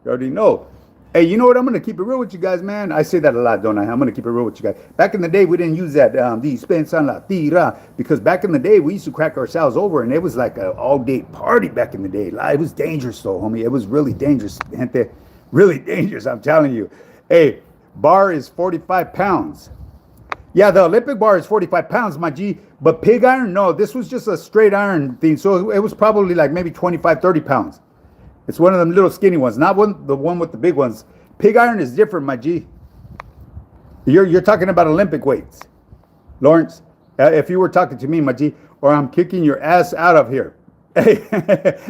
Speaker 1: You already know. Hey, you know what? I'm going to keep it real with you guys, man. I say that a lot, don't I? I'm going to keep it real with you guys. Back in the day, we didn't use that dispensa la tira because back in the day, we used to crack ourselves over, and it was like an all-day party back in the day. It was dangerous, though, homie. It was really dangerous, gente. Really dangerous, I'm telling you. Hey, bar is 45 pounds. Yeah, the Olympic bar is 45 pounds, my G. But pig iron, no, this was just a straight iron thing. So it was probably like maybe 25, 30 pounds. It's one of them little skinny ones, not the one with the big ones. Pig iron is different, my G. You're talking about Olympic weights, Lawrence. If you were talking to me, my G, or I'm kicking your ass out of here. Hey,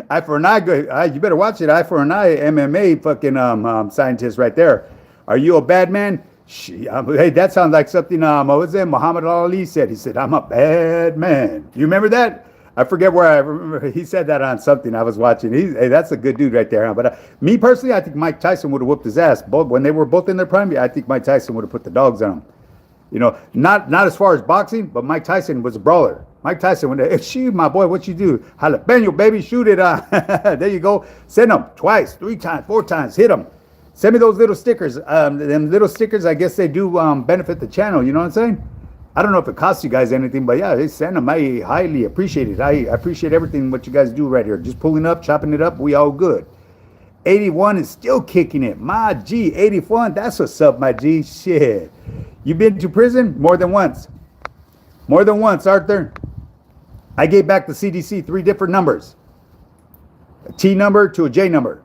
Speaker 1: eye for an eye. You better watch it. Eye for an eye, MMA fucking scientist right there. Are you a bad man? Hey, that sounds like something what was it? Muhammad Ali said. He said, "I'm a bad man." You remember that? I forget where I remember. He said that on something I was watching. Hey, that's a good dude right there. Huh? But me personally, I think Mike Tyson would have whooped his ass. Both when they were both in their prime, I think Mike Tyson would have put the dogs on him. Not as far as boxing, but Mike Tyson was a brawler. Mike Tyson, shoot, my boy, what you do? Jalapeno, baby, shoot it. There you go. Send them twice, 3 times, 4 times. Hit them. Send me those little stickers. Them little stickers, I guess they do benefit the channel. You know what I'm saying? I don't know if it costs you guys anything, but yeah, they send them. I highly appreciate it. I appreciate everything what you guys do right here. Just pulling up, chopping it up, we all good. 81 is still kicking it. My G, 81, that's what's up, my G. Shit. You been to prison? More than once. More than once, Arthur. I gave back the CDC 3 different numbers. A T number to a J number.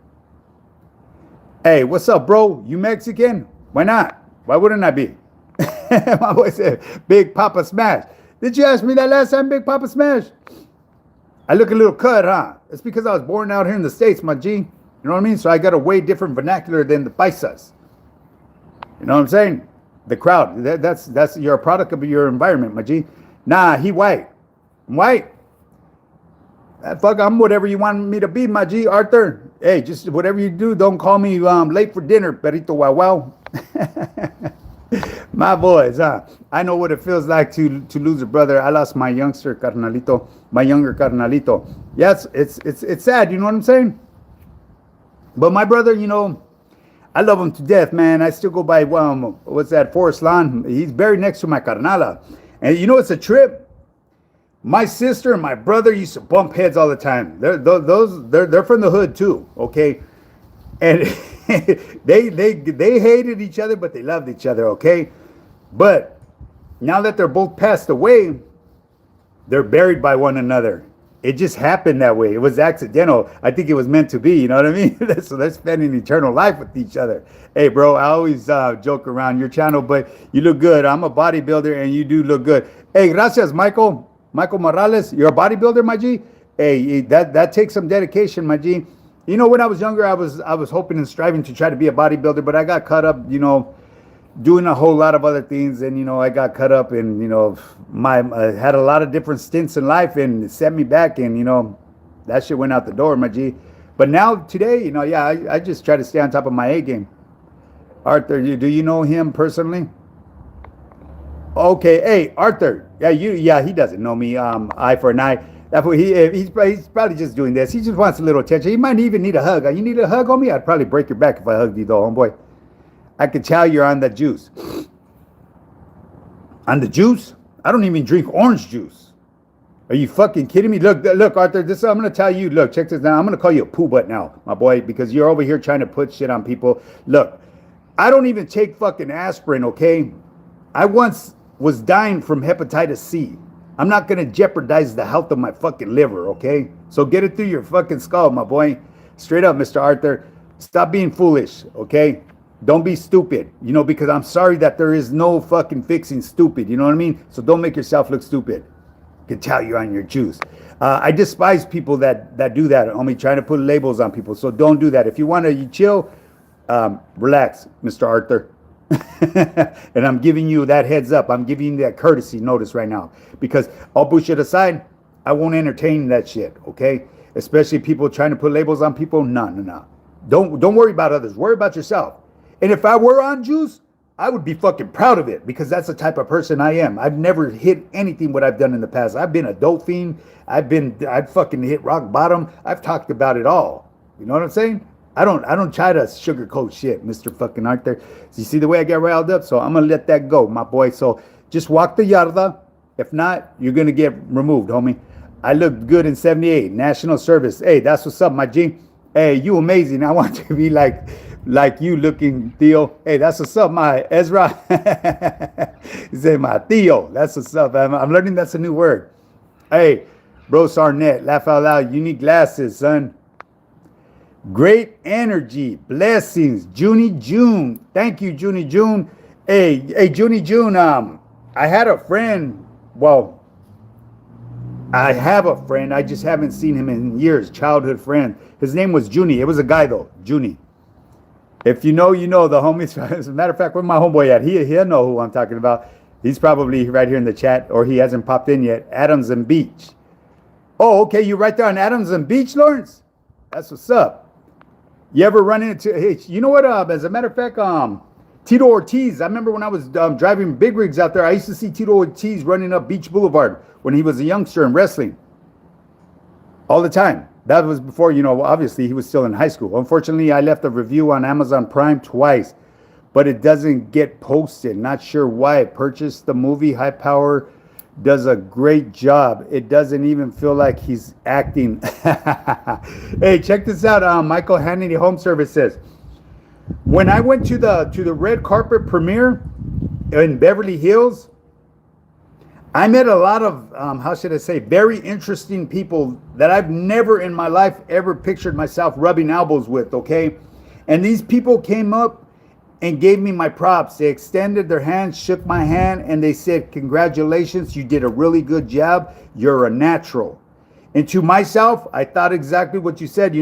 Speaker 1: Hey, what's up, bro? You Mexican? Why not? Why wouldn't I be? My boy said, Big Papa Smash. Did you ask me that last time, Big Papa Smash? I look a little cut, huh? It's because I was born out here in the States, my G. You know what I mean? So I got a way different vernacular than the paisas. You know what I'm saying? The crowd. That's you're a product of your environment, my G. Nah, he white. I'm white. Fuck, I'm whatever you want me to be, my G. Arthur. Hey, just whatever you do, don't call me late for dinner, Perito Wow Wow. My boys, I know what it feels like to lose a brother. I lost my younger carnalito. Yes, it's sad, you know what I'm saying? But my brother, I love him to death, man. I still go by, what's that, Forest Lawn. He's buried next to my carnala. And it's a trip. My sister and my brother used to bump heads all the time. They're from the hood too, okay? And they hated each other, but they loved each other, okay? But now that they're both passed away, they're buried by one another. It just happened that way. It was accidental. I think it was meant to be, you know what I mean? So they're spending eternal life with each other. Hey, bro, I always joke around your channel, but you look good. I'm a bodybuilder, and you do look good. Hey, gracias, Michael Morales. You're a bodybuilder, my G? Hey, that takes some dedication, my G. When I was younger, I was hoping and striving to try to be a bodybuilder, but I got caught up, doing a whole lot of other things, and I got caught up in I had a lot of different stints in life, and it set me back, and that shit went out the door, my G. But now today, yeah, I just try to stay on top of my A game. Arthur, do you know him personally? Okay, hey Arthur, yeah, he doesn't know me. Eye for an eye. That's what he's probably just doing this. He just wants a little attention. He might even need a hug. You need a hug on me? I'd probably break your back if I hugged you, though, homeboy. I could tell you're on the juice. On the juice? I don't even drink orange juice. Are you fucking kidding me? Look, Arthur. I'm gonna tell you. Look, check this out. I'm gonna call you a poo butt now, my boy, because you're over here trying to put shit on people. Look, I don't even take fucking aspirin. Okay, I once was dying from hepatitis C. I'm not gonna jeopardize the health of my fucking liver. Okay, so get it through your fucking skull, my boy. Straight up, Mr. Arthur. Stop being foolish. Okay. Don't be stupid, because I'm sorry that there is no fucking fixing stupid. You know what I mean? So don't make yourself look stupid. I can tell you're on your juice. I despise people that do that, homie, trying to put labels on people. So don't do that. If you want to chill, relax, Mr. Arthur. And I'm giving you that heads up. I'm giving you that courtesy notice right now. Because all bullshit aside, I won't entertain that shit, okay? Especially people trying to put labels on people. No. Don't worry about others. Worry about yourself. And if I were on juice, I would be fucking proud of it because that's the type of person I am. I've never hit anything what I've done in the past. I've been a dope fiend. I've fucking hit rock bottom. I've talked about it all. You know what I'm saying? I don't try to sugarcoat shit, Mr. fucking Arthur. So you see the way I get riled up? So I'm going to let that go, my boy. So just walk the yarda. If not, you're going to get removed, homie. I looked good in 78. National service. Hey, that's what's up, my G. Hey, you amazing. I want to be like you looking, Theo. Hey, that's what's up, my Ezra. He said, my Theo. That's what's up. I'm learning that's a new word. Hey, bro Sarnett, laugh out loud. You need glasses, son. Great energy. Blessings. Junie June. Thank you, Junie June. Hey, Junie June. I had a friend. Well, I have a friend. I just haven't seen him in years. Childhood friend. His name was Junie. It was a guy, though. Junie. If you know, you know the homies. As a matter of fact, where's my homeboy at? He'll know who I'm talking about. He's probably right here in the chat, or he hasn't popped in yet. Adams and Beach. Oh, okay. You right there on Adams and Beach, Lawrence? That's what's up. You ever run into? Hey, you know what? As a matter of fact, Tito Ortiz. I remember when I was driving big rigs out there. I used to see Tito Ortiz running up Beach Boulevard when he was a youngster in wrestling. All the time. That was before, obviously he was still in high school. Unfortunately, I left a review on Amazon Prime twice, but it doesn't get posted. Not sure why. I purchased the movie. High Power does a great job. It doesn't even feel like he's acting. Hey, check this out. Michael Hannity Home Service says, when I went to the red carpet premiere in Beverly Hills, I met a lot of, how should I say, very interesting people that I've never in my life ever pictured myself rubbing elbows with, okay? And these people came up and gave me my props. They extended their hands, shook my hand, and they said, congratulations, you did a really good job. You're a natural. And to myself, I thought exactly what you said.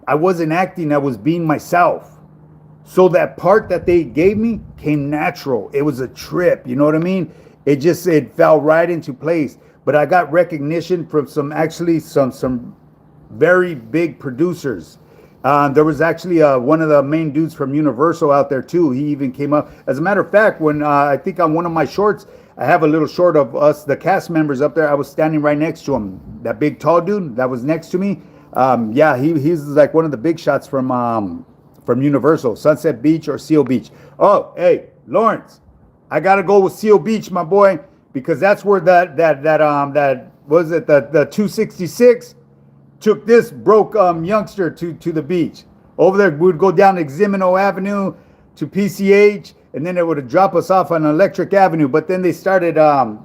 Speaker 1: I wasn't acting, I was being myself. So that part that they gave me came natural. It was a trip, you know what I mean? It fell right into place. But I got recognition from some very big producers. There was actually one of the main dudes from Universal out there too. He even came up. As a matter of fact, when I think on one of my shorts, I have a little short of us, the cast members up there. I was standing right next to him. That big tall dude that was next to me. He's like one of the big shots from Universal, Sunset Beach or Seal Beach. Oh, hey, Lawrence. I gotta go with Seal Beach, my boy, because that's where that was it, the 266 took this broke youngster to the beach. Over there, we would go down Ximeno Avenue to PCH, and then it would drop us off on Electric Avenue. But then they started,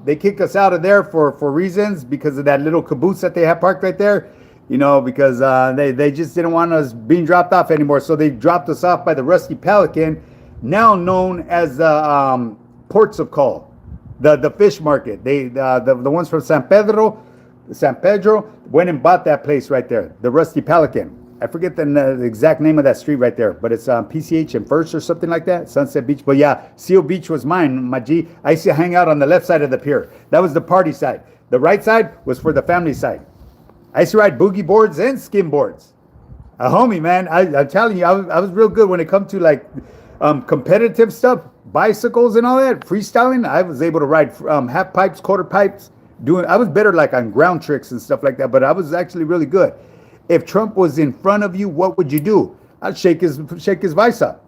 Speaker 1: they kicked us out of there for reasons because of that little caboose that they have parked right there. Because they just didn't want us being dropped off anymore. So they dropped us off by the Rusty Pelican, now known as the Ports of Call, the fish market. The ones from San Pedro went and bought that place right there, the Rusty Pelican. I forget the exact name of that street right there, but it's PCH and First or something like that, Sunset Beach. But yeah, Seal Beach was mine, my G. I used to hang out on the left side of the pier. That was the party side. The right side was for the family side. I used to ride boogie boards and skim boards. A homie, man. I'm telling you, I was real good when it comes to like competitive stuff, bicycles and all that, freestyling. I was able to ride half pipes, quarter pipes. I was better like on ground tricks and stuff like that, but I was actually really good. If Trump was in front of you, what would you do? I'd shake his vice up.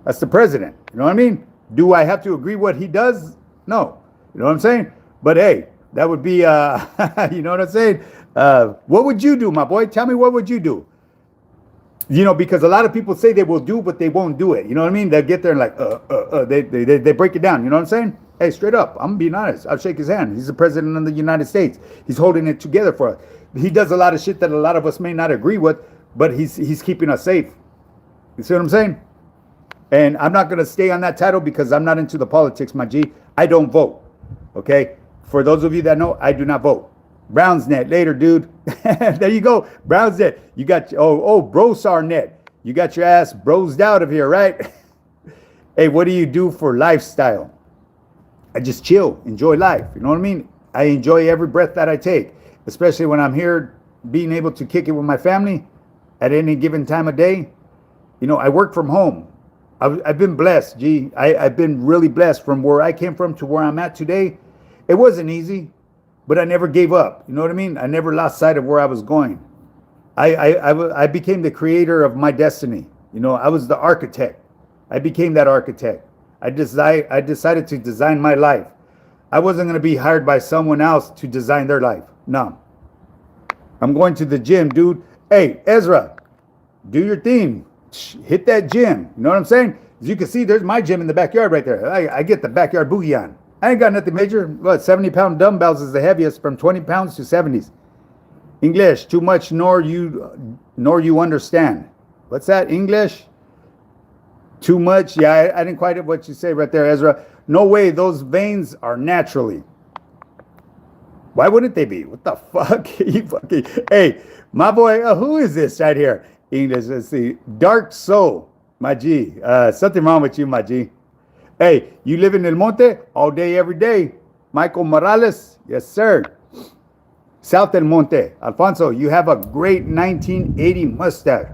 Speaker 1: That's the president. You know what I mean? Do I have to agree what he does? No. You know what I'm saying? But hey, that would be, you know what I'm saying? What would you do, my boy? Tell me, what would you do? You know, because a lot of people say they will do, but they won't do it. You know what I mean? They'll get there and like, they break it down. You know what I'm saying? Hey, straight up, I'm being honest. I'll shake his hand. He's the president of the United States. He's holding it together for us. He does a lot of shit that a lot of us may not agree with, but he's keeping us safe. You see what I'm saying? And I'm not going to stay on that title because I'm not into the politics, my G. I don't vote. Okay? For those of you that know, I do not vote. Browns net later, dude. There you go. Browns net. You got Brosar net. You got your ass brosed out of here, right? Hey, what do you do for lifestyle? I just chill, enjoy life. You know what I mean? I enjoy every breath that I take, especially when I'm here being able to kick it with my family at any given time of day. You know, I work from home. I've been blessed, G. I've been really blessed from where I came from to where I'm at today. It wasn't easy, but I never gave up. You know what I mean? I never lost sight of where I was going. I became the creator of my destiny. You know, I was the architect. I became that architect. I decided to design my life. I wasn't going to be hired by someone else to design their life. No. I'm going to the gym, dude. Hey, Ezra, do your thing. Hit that gym. You know what I'm saying? As you can see, there's my gym in the backyard right there. I get the backyard boogie on. I ain't got nothing major. What, 70-pound dumbbells is the heaviest, from 20 pounds to 70s. English, too much nor you understand. What's that, English? Too much? Yeah, I didn't quite get what you say right there, Ezra. No way, those veins are naturally. Why wouldn't they be? What the fuck? You fucking, hey, my boy, who is this right here? English, let's see. Dark Soul, my G. Something wrong with you, my G. Hey, you live in El Monte all day, every day. Michael Morales, yes, sir. South El Monte. Alfonso, you have a great 1980 mustache.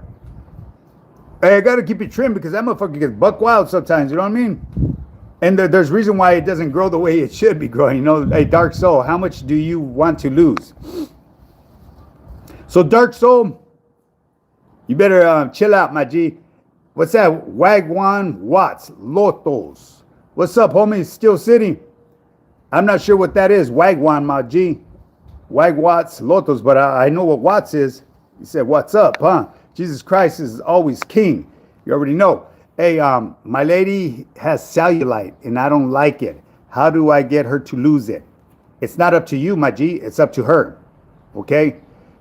Speaker 1: Hey, I got to keep it trimmed because that motherfucker gets buck wild sometimes, you know what I mean? And there's reason why it doesn't grow the way it should be growing. You know, hey, Dark Soul, how much do you want to lose? So, Dark Soul, you better chill out, my G. What's that? Wagwan Watts Lotos. What's up, homie? Still City. I'm not sure what that is. Wagwan, my G. Wagwatts Lotos, but I know what Watts is. He said, what's up, huh? Jesus Christ is always king. You already know. Hey, my lady has cellulite, and I don't like it. How do I get her to lose it? It's not up to you, my G. It's up to her. Okay?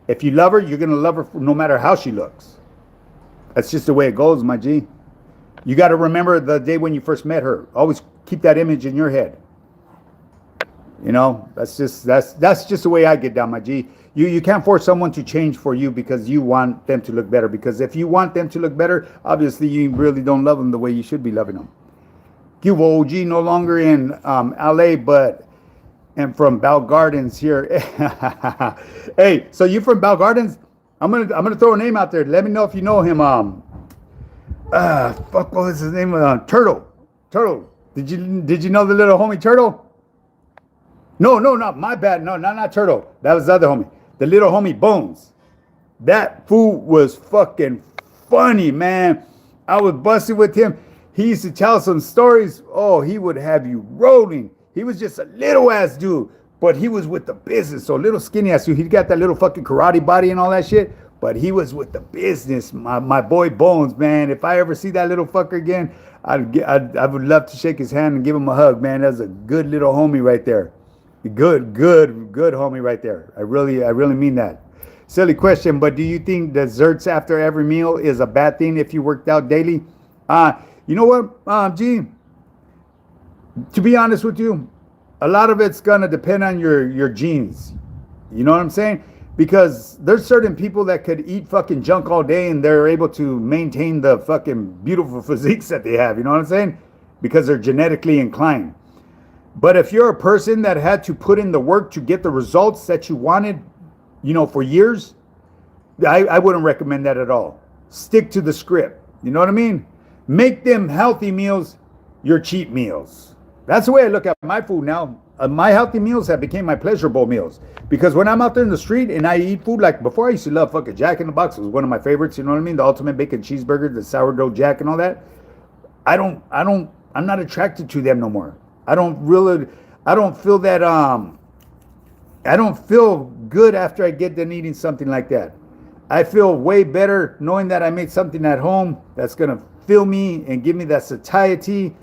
Speaker 1: If you love her, you're going to love her no matter how she looks. That's just the way it goes, my G. You got to remember the day when you first met her. Always keep that image in your head. You know, that's just the way I get down, my G. You can't force someone to change for you because you want them to look better. Because if you want them to look better, obviously you really don't love them the way you should be loving them. Cuba OG no longer in LA, but am from Bell Gardens here. Hey, so you from Bell Gardens? I'm gonna throw a name out there. Let me know if you know him. What was his name? Turtle. Did you know the little homie Turtle? No, not my bad. No, not Turtle. That was the other homie. The little homie Bones. That fool was fucking funny, man. I was busting with him. He used to tell some stories. Oh, he would have you rolling. He was just a little ass dude, but he was with the business. So little skinny ass dude. He got that little fucking karate body and all that shit, but he was with the business. My boy Bones, man. If I ever see that little fucker again, I would love to shake his hand and give him a hug, man. That's a good little homie right there. Good homie right there. I really mean that. Silly question, but do you think desserts after every meal is a bad thing if you worked out daily? You know what, G? To be honest with you, a lot of it's gonna depend on your genes. You know what I'm saying? Because there's certain people that could eat fucking junk all day and they're able to maintain the fucking beautiful physiques that they have. You know what I'm saying? Because they're genetically inclined. But if you're a person that had to put in the work to get the results that you wanted, you know, for years, I wouldn't recommend that at all. Stick to the script. You know what I mean? Make them healthy meals your cheat meals. That's the way I look at my food now. My healthy meals have become my pleasurable meals. Because when I'm out there in the street and I eat food, like before I used to love fucking Jack in the Box. It was one of my favorites, you know what I mean? The ultimate bacon cheeseburger, the sourdough Jack and all that. I'm not attracted to them no more. I don't feel that, I don't feel good after I get done eating something like that. I feel way better knowing that I made something at home that's going to fill me and give me that satiety,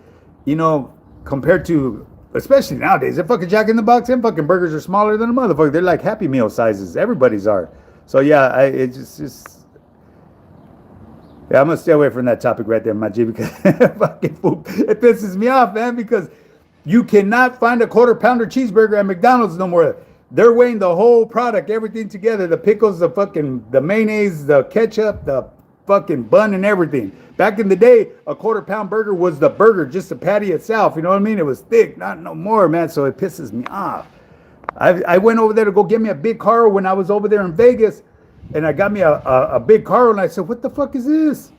Speaker 1: you know, compared to, especially nowadays, the fucking Jack in the Box, them fucking burgers are smaller than a motherfucker. They're like Happy Meal sizes. Everybody's are. So yeah, it just yeah, I'm gonna stay away from that topic right there, my G, because fucking food, it pisses me off, man, because you cannot find a quarter pounder cheeseburger at McDonald's no more. They're weighing the whole product, everything together, the pickles, the mayonnaise, the ketchup, the fucking bun and everything. Back in the day, a quarter pound burger was the burger, just the patty itself. You know what I mean? It was thick, not no more, man. So it pisses me off. I went over there to go get me a big Carl when I was over there in Vegas, and I got me a big Carl, and I said, what the fuck is this?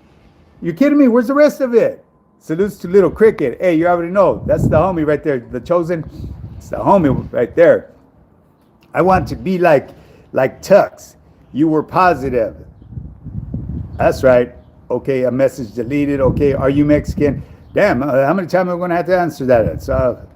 Speaker 1: You kidding me? Where's the rest of it? Salutes to Little Cricket. Hey, you already know. That's the homie right there. The Chosen. It's the homie right there. I want to be like Tux. You were positive. That's right. Okay, a message deleted. Okay, are you Mexican? Damn, how many times am I going to have to answer that? So,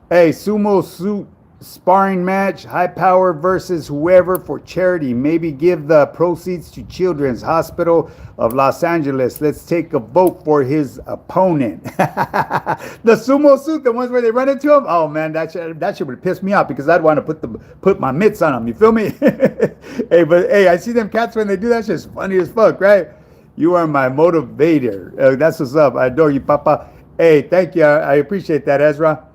Speaker 1: hey, sumo suit sparring match, high power versus whoever for charity. Maybe give the proceeds to Children's Hospital of Los Angeles. Let's take a vote for his opponent. The sumo suit, the ones where they run into him. Oh man, that shit would piss me off because I'd want to put my mitts on them. You feel me? Hey, I see them cats when they do that shit. It's funny as fuck, right? You are my motivator. That's what's up. I adore you, Papa. Hey, thank you. I appreciate that, Ezra.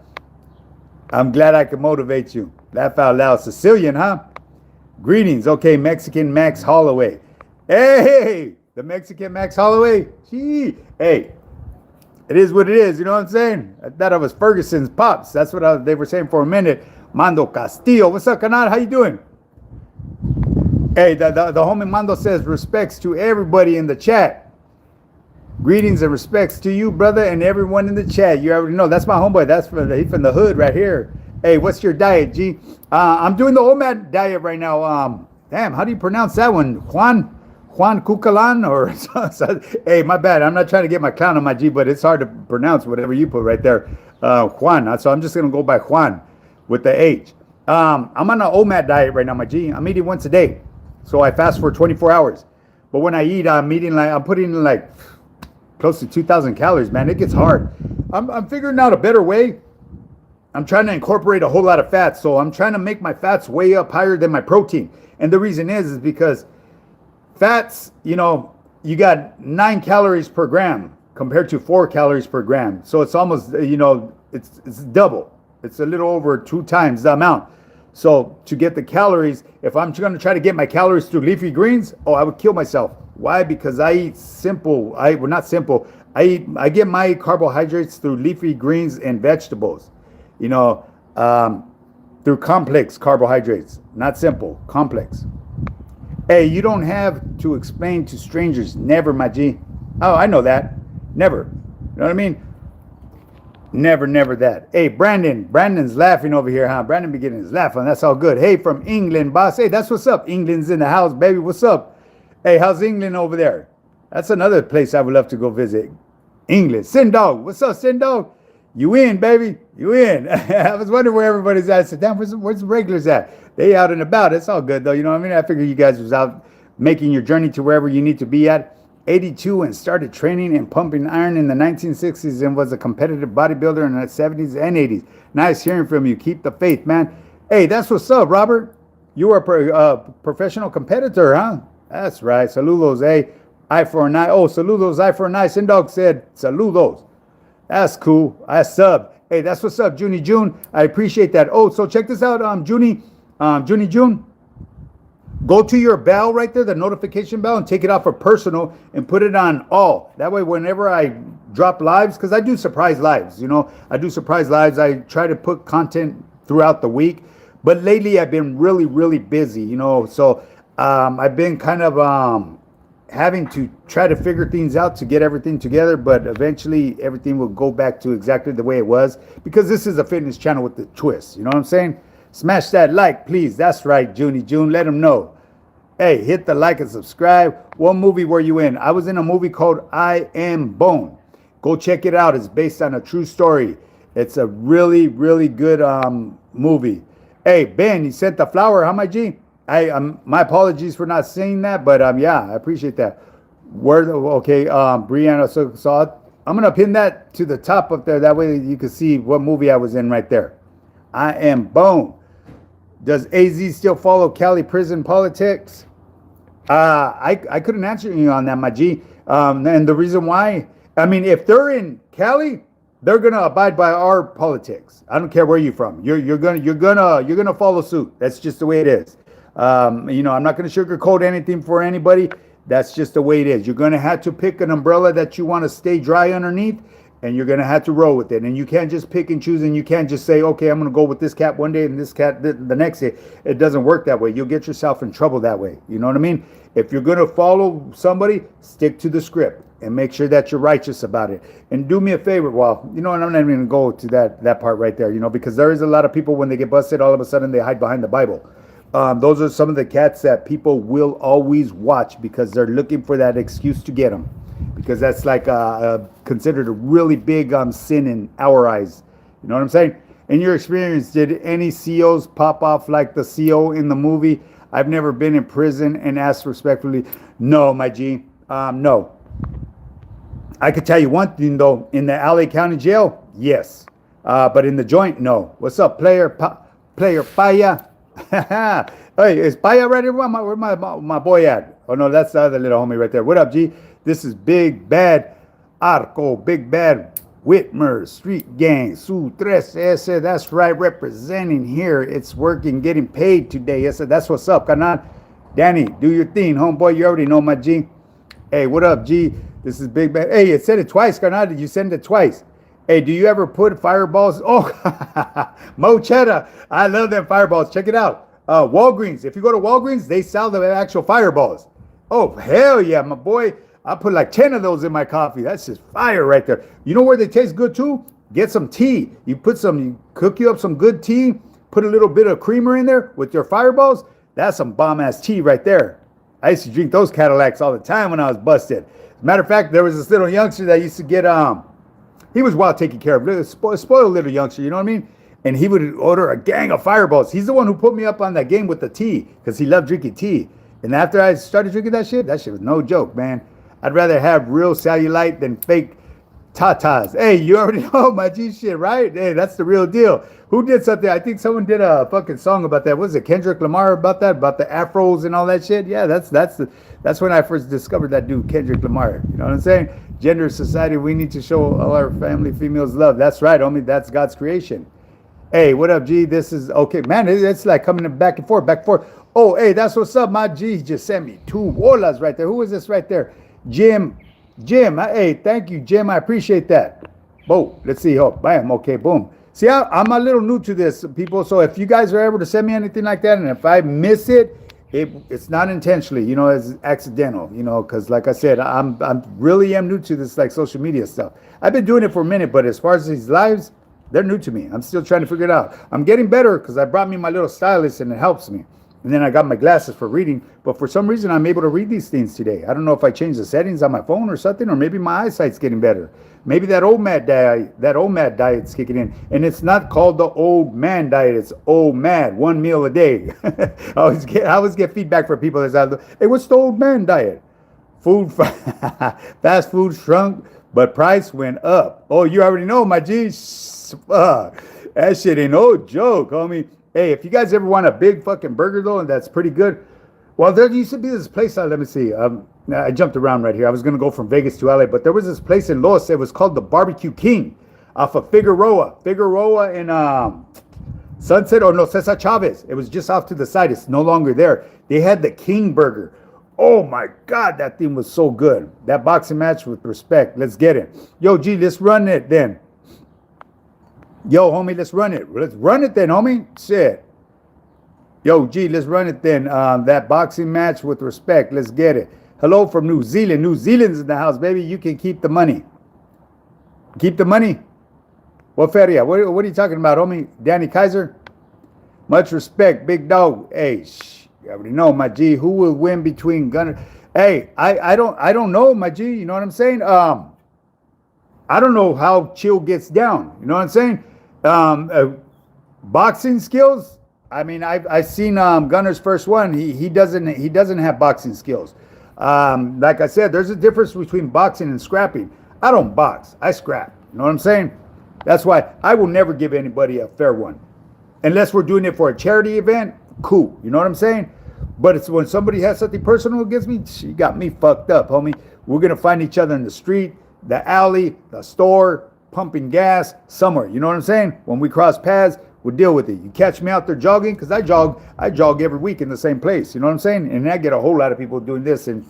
Speaker 1: I'm glad I could motivate you. Laugh out loud. Sicilian, huh? Greetings. Okay, Mexican Max Holloway. Hey, the Mexican Max Holloway. Gee. Hey, it is what it is. You know what I'm saying? I thought I was Ferguson's pops. That's what they were saying for a minute. Mando Castillo. What's up, Canal? How you doing? Hey, the homie Mando says respects to everybody in the chat. Greetings and respects to you, brother, and everyone in the chat. You already know that's my homeboy. That's he's from the hood right here. Hey, what's your diet, G? I'm doing the OMAD diet right now. Damn, how do you pronounce that one? Juan Cucalan or hey, my bad. I'm not trying to get my clown on my G, but it's hard to pronounce whatever you put right there. Juan. So I'm just gonna go by Juan with the H. I'm on an OMAD diet right now, my G. I'm eating once a day, so I fast for 24 hours. But when I eat, I'm putting in like close to 2,000 calories, man. It gets hard. I'm figuring out a better way. I'm trying to incorporate a whole lot of fats. So I'm trying to make my fats way up higher than my protein. And the reason is because fats, you know, you got 9 calories per gram compared to 4 calories per gram. So it's almost, you know, it's double. It's a little over 2 times the amount. So to get the calories, if I'm going to try to get my calories through leafy greens, I would kill myself. Why? Because I eat simple. Not simple. I get my carbohydrates through leafy greens and vegetables. You know, through complex carbohydrates, not simple, complex. Hey, you don't have to explain to strangers. Never, my G. Oh, I know that. Never. You know what I mean? Never that. Hey, Brandon's laughing over here, huh? Brandon be getting his laugh on. That's all good. Hey, from England, boss. Hey, that's what's up. England's in the house, baby. What's up? Hey, how's England over there? That's another place I would love to go visit. England. Sin Dog. What's up, Sin Dog? You in, baby. You in. I was wondering where everybody's at. I said, damn, where's the regulars at? They out and about. It's all good, though. You know what I mean? I figured you guys was out making your journey to wherever you need to be at. 82 and started training and pumping iron in the 1960s and was a competitive bodybuilder in the 70s and 80s. Nice hearing from you. Keep the faith, man. Hey, that's what's up, Robert. You are a professional competitor, huh? That's right. Saludos, eh? Eye for an eye. Oh, saludos, eye for an eye. Sindog said saludos. That's cool. I sub. Hey, that's what's up, Junie June. I appreciate that. Oh, so check this out, Junie June. Go to your bell right there, the notification bell, and take it off for personal and put it on all. That way, whenever I drop lives, because I do surprise lives, you know, I try to put content throughout the week. But lately, I've been really, really busy, you know. So I've been kind of having to try to figure things out to get everything together, but eventually everything will go back to exactly the way it was because this is a fitness channel with the twist. You know what I'm saying? Smash that like, please. That's right, Junie June. Let them know. Hey, hit the like and subscribe. What movie were you in? I was in a movie called I Am Bone. Go check it out. It's based on a true story. It's a really, really good movie. Hey, Ben, you sent the flower, huh, my G? My apologies for not saying that, but yeah, I appreciate that. Okay, Brianna, so I'm gonna pin that to the top up there. That way you can see what movie I was in right there. I Am Bone. Does AZ still follow Cali prison politics? I couldn't answer you on that, my G. And the reason why, I mean, if they're in Cali, they're gonna abide by our politics. I don't care where you're from. You're gonna follow suit. That's just the way it is. You know, I'm not gonna sugarcoat anything for anybody. That's just the way it is. You're gonna have to pick an umbrella that you want to stay dry underneath, and you're gonna have to roll with it. And you can't just pick and choose, and you can't just say, okay, I'm gonna go with this cat one day and this cat the next day. It doesn't work that way. You'll get yourself in trouble that way. You know what I mean? If you're gonna follow somebody, stick to the script and make sure that you're righteous about it. And do me a favor. Well, you know, and I'm not even gonna go to that part right there. You know, because there is a lot of people when they get busted, all of a sudden they hide behind the Bible. Those are some of the cats that people will always watch because they're looking for that excuse to get them. Because that's like considered a really big sin in our eyes. You know what I'm saying? In your experience, did any COs pop off like the CO in the movie? I've never been in prison and asked respectfully. No, my G. No. I could tell you one thing, though. In the LA County Jail, yes. But in the joint, no. What's up, player Paya? Hey, is Paya right here? Where my boy at? Oh, no, that's the other little homie right there. What up, G? This is Big Bad Arco, Big Bad Whitmer, Street Gang, Su Tres S. That's right, representing here. It's working, getting paid today. Yes, that's what's up, carnal. Danny, do your thing, homeboy. You already know my G. Hey, what up, G? This is Big Bad. Hey, it said it twice, carnal. Did you send it twice? Hey, do you ever put fireballs? Oh, Mo Cheddar. I love them fireballs. Check it out. Walgreens. If you go to Walgreens, they sell the actual fireballs. Oh, hell yeah, my boy. I put like 10 of those in my coffee. That's just fire right there. You know where they taste good too? Get some tea. You cook you up some good tea, put a little bit of creamer in there with your fireballs. That's some bomb ass tea right there. I used to drink those Cadillacs all the time when I was busted. As a matter of fact, there was this little youngster that used to get, he was well taken care of. Spoiled little youngster, you know what I mean? And he would order a gang of fireballs. He's the one who put me up on that game with the tea because he loved drinking tea. And after I started drinking that shit was no joke, man. I'd rather have real cellulite than fake tatas. Hey, you already know my G shit, right? Hey, that's the real deal. Who did something? I think someone did a fucking song about that. What was it Kendrick Lamar about that? About the afros and all that shit? Yeah, that's when I first discovered that dude, Kendrick Lamar. You know what I'm saying? Gender society, we need to show all our family females love. That's right, homie. That's God's creation. Hey, what up, G? This is okay, man. It's like coming back and forth, back and forth. Oh, hey, that's what's up. My G just sent me 2 bolas right there. Who is this right there? Jim, hey, thank you, Jim. I appreciate that. Boom. Let's see. Oh, bam. Okay, boom. See, I'm a little new to this, people. So if you guys are able to send me anything like that, and if I miss it, it's not intentionally, you know, it's accidental, you know, because like I said, I'm really am new to this like social media stuff. I've been doing it for a minute, but as far as these lives, they're new to me. I'm still trying to figure it out. I'm getting better because I brought me my little stylus and it helps me. And then I got my glasses for reading, but for some reason I'm able to read these things today. I don't know if I changed the settings on my phone or something, or maybe my eyesight's getting better. Maybe that OMAD diet's kicking in, and it's not called the old man diet. It's OMAD, 1 meal a day. I always get feedback from people that say, "Hey, what's the old man diet?" Fast food shrunk, but price went up. Oh, you already know, my G. That shit ain't no joke, homie. Hey, if you guys ever want a big fucking burger, though, and that's pretty good. Well, there used to be this place, let me see. I jumped around right here. I was going to go from Vegas to LA, but there was this place in Los. It was called the Barbecue King off of Figueroa and Sunset, or no, Cesar Chavez. It was just off to the side. It's no longer there. They had the King Burger. Oh, my God, that thing was so good. That boxing match with respect. Let's get it. Yo, G, let's run it then. Yo, homie, let's run it. Let's run it then, homie. Shit. Yo, G, let's run it then. That boxing match with respect. Let's get it. Hello from New Zealand. New Zealand's in the house, baby. You can keep the money. Keep the money? What feria? What are you talking about, homie? Danny Kaiser? Much respect, big dog. Hey, you already know, my G. Who will win between Gunner? Hey, I don't know, my G. You know what I'm saying? I don't know how Chill gets down. You know what I'm saying? Boxing skills. I mean, I've seen Gunner's first one. He doesn't have boxing skills. Like I said, there's a difference between boxing and scrapping. I don't box. I scrap. You know what I'm saying? That's why I will never give anybody a fair one, unless we're doing it for a charity event. Cool. You know what I'm saying? But it's when somebody has something personal against me. She got me fucked up, homie. We're gonna find each other in the street, the alley, the store, pumping gas, somewhere. You know what I'm saying? When we cross paths, we'll deal with it. You catch me out there jogging, because I jog every week in the same place. You know what I'm saying? And I get a whole lot of people doing this, and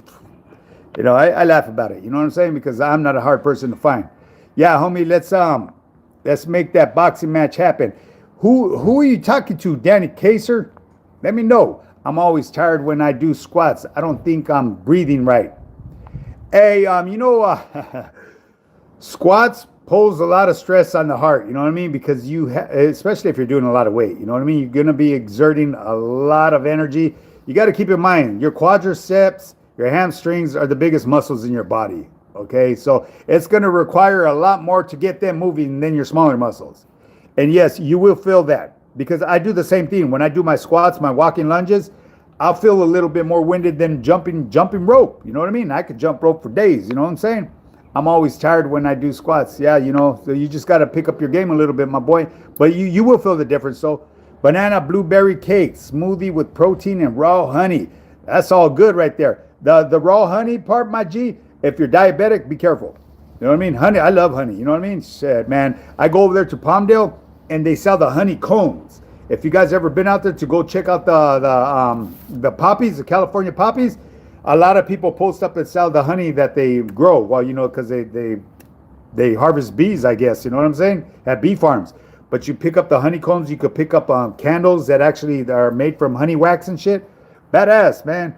Speaker 1: you know, I laugh about it. You know what I'm saying? Because I'm not a hard person to find. Yeah, homie, let's make that boxing match happen. Who are you talking to, Danny Kaser? Let me know. I'm always tired when I do squats. I don't think I'm breathing right. Hey, squats pose a lot of stress on the heart. You know what I mean? Because especially if you're doing a lot of weight. You know what I mean? You're going to be exerting a lot of energy. You got to keep in mind, your quadriceps, your hamstrings are the biggest muscles in your body. Okay, so it's going to require a lot more to get them moving than your smaller muscles. And yes, you will feel that, because I do the same thing. When I do my squats, my walking lunges, I'll feel a little bit more winded than jumping rope. You know what I mean? I could jump rope for days. You know what I'm saying? I'm always tired when I do squats. Yeah, you know, so you just got to pick up your game a little bit, my boy. But you will feel the difference. So banana blueberry cake, smoothie with protein and raw honey. That's all good right there. The raw honey part, my G, if you're diabetic, be careful. You know what I mean? Honey, I love honey. You know what I mean? Shit, man. I go over there to Palmdale, and they sell the honey cones. If you guys ever been out there to go check out the poppies, the California poppies, a lot of people post up and sell the honey that they grow. Well, you know, because they harvest bees, I guess. You know what I'm saying? At bee farms. But you pick up the honeycombs. You could pick up candles that actually are made from honey wax and shit. Badass, man.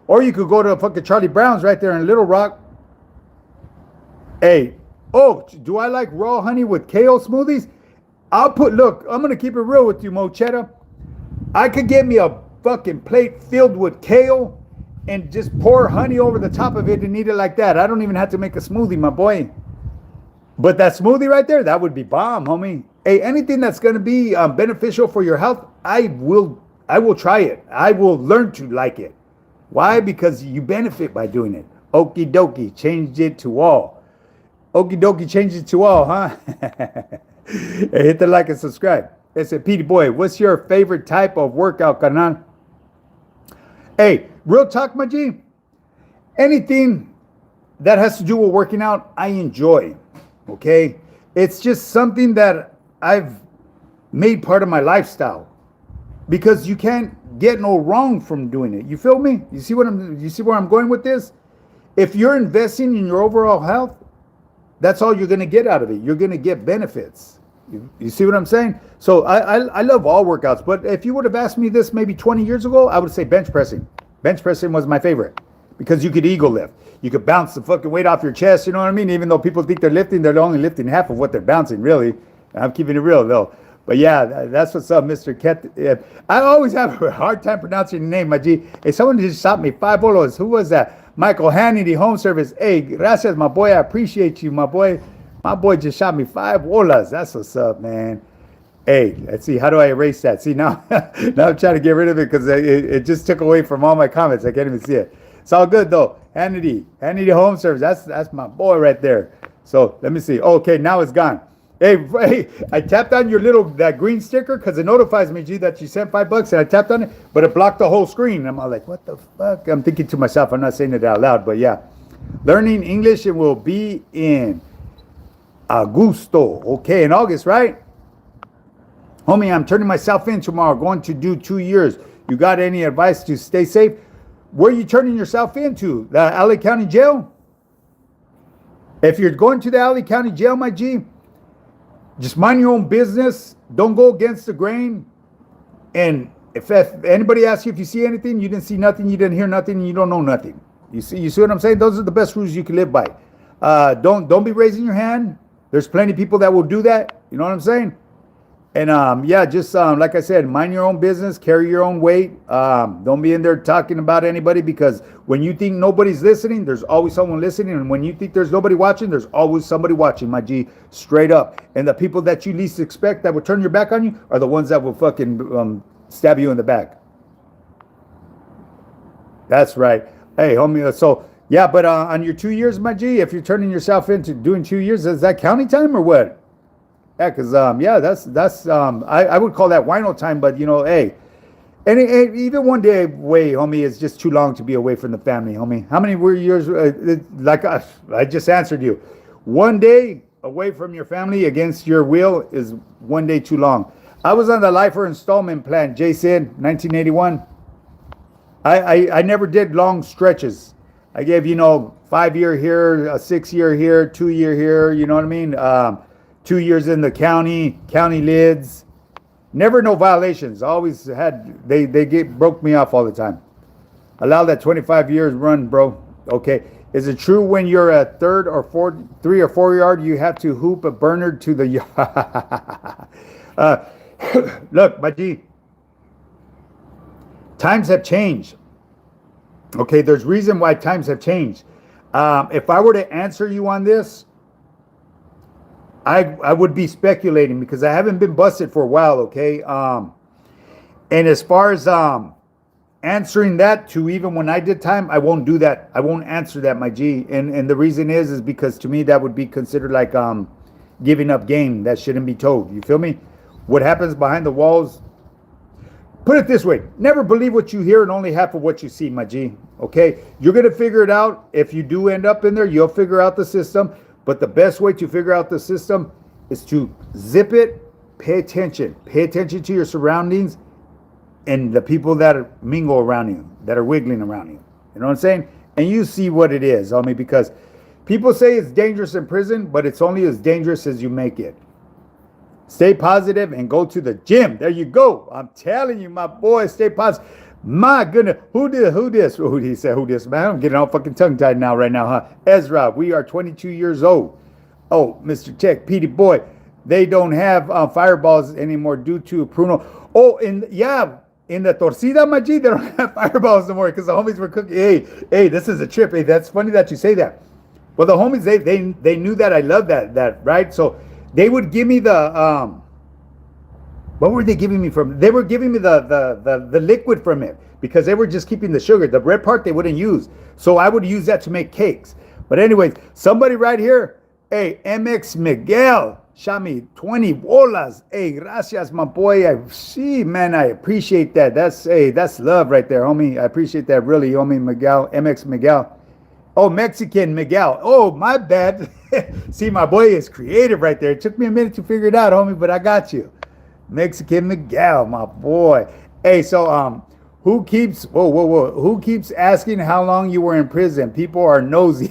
Speaker 1: Or you could go to fucking Charlie Brown's right there in Little Rock. Hey, do I like raw honey with kale smoothies? Look, I'm going to keep it real with you, Mochetta. I could get me a fucking plate filled with kale and just pour honey over the top of it and eat it like that. I don't even have to make a smoothie, my boy. But that smoothie right there, that would be bomb, homie. Hey, anything that's going to be beneficial for your health, I will try it. I will learn to like it. Why? Because you benefit by doing it. Okie dokie, changed it to all. Okie dokie, changed it to all, huh? Hey, hit the like and subscribe. It's a Petey Boy. What's your favorite type of workout, carnal? Hey, real talk, my G. Anything that has to do with working out, I enjoy. Okay? It's just something that I've made part of my lifestyle. Because you can't get no wrong from doing it. You feel me? You see where I'm going with this? If you're investing in your overall health, that's all you're going to get out of it. You're going to get benefits. You see what I'm saying? So I love all workouts. But if you would have asked me this maybe 20 years ago, I would say bench pressing. Bench pressing was my favorite. Because you could ego lift. You could bounce the fucking weight off your chest. You know what I mean? Even though people think they're only lifting half of what they're bouncing, really. I'm keeping it real, though. But yeah, that's what's up, Mr. Ket. I always have a hard time pronouncing your name, my G. Hey, someone just shot me 5 bolos. Who was that? Michael Hannity, home service. Hey, gracias, my boy. I appreciate you, my boy. My boy just shot me 5 bolas. That's what's up, man. Hey, let's see. How do I erase that? See, now I'm trying to get rid of it because it just took away from all my comments. I can't even see it. It's all good, though. Hannity home service. That's my boy right there. So let me see. Okay, now it's gone. Hey, I tapped on that green sticker because it notifies me, G, that you sent $5, and I tapped on it, but it blocked the whole screen. I'm all like, what the fuck? I'm thinking to myself. I'm not saying it out loud, but yeah. Learning English, it will be in Augusto. Okay, in August, right? Homie, I'm turning myself in tomorrow. Going to do 2 years. You got any advice to stay safe? Where are you turning yourself into? The LA County Jail? If you're going to the LA County Jail, my G, just mind your own business. Don't go against the grain. And If anybody asks you if you see anything, you didn't see nothing, you didn't hear nothing, and you don't know nothing. You see what I'm saying? Those are the best rules you can live by. Don't be raising your hand. There's plenty of people that will do that. You know what I'm saying? And yeah, just like I said, mind your own business, carry your own weight. Don't be in there talking about anybody, because when you think nobody's listening, there's always someone listening. And when you think there's nobody watching, there's always somebody watching, my G, straight up. And the people that you least expect that will turn your back on you are the ones that will fucking stab you in the back. That's right. Hey, homie, so yeah, but on your 2 years, my G, if you're turning yourself into doing 2 years, is that county time or what? Yeah, because yeah, that's I would call that wino time, but you know, hey, and even one day away, homie, is just too long to be away from the family, homie. How many were years? Like I just answered you, 1 day away from your family against your will is 1 day too long. I was on the lifer installment plan, Jason, 1981. I never did long stretches. I gave 5 year here, a 6 year here, 2 year here. You know what I mean? 2 years in the county lids. Never no violations. Always had they broke me off all the time. Allow that 25 years run, bro. Okay. Is it true when you're a 3 or 4 yard, you have to hoop a burner to the yard? Look, my G. Times have changed. Okay, there's reason why times have changed. If I were to answer you on this, I would be speculating because I haven't been busted for a while, okay? And as far as answering that to even when I did time, I won't do that. I won't answer that, my G. And the reason is because to me that would be considered like giving up game that shouldn't be told. You feel me? What happens behind the walls? Put it this way, never believe what you hear and only half of what you see, my G. Okay? You're going to figure it out. If you do end up in there, you'll figure out the system. But the best way to figure out the system is to zip it, pay attention. Pay attention to your surroundings and the people that mingle around you, that are wiggling around you. You know what I'm saying? And you see what it is, homie, because people say it's dangerous in prison, but it's only as dangerous as you make it. Stay positive and go to the gym. There you go. I'm telling you, my boy, stay positive. My goodness, who he said, who this, man? I'm getting all fucking tongue-tied now, right now, huh? Ezra, we are 22 years old. Oh, Mr. Tech, Petey boy, they don't have fireballs anymore due to Pruno. Oh, in the Torcida, my G, they don't have fireballs anymore because the homies were cooking. Hey, this is a trip. Hey, that's funny that you say that. Well, the homies, they knew that I love that, right? So they would give me the, what were they giving me from? They were giving me the liquid from it because they were just keeping the sugar. The red part they wouldn't use. So I would use that to make cakes. But anyways, somebody right here, hey, MX Miguel, shot me 20 bolas. Hey, gracias, my boy. I appreciate that. That's love right there, homie. I appreciate that really, homie Miguel, MX Miguel. Oh, Mexican Miguel. Oh, my bad. See, my boy is creative right there. It took me a minute to figure it out, homie, but I got you. Mexican Miguel, my boy. Hey, so who keeps who keeps asking how long you were in prison? People are nosy.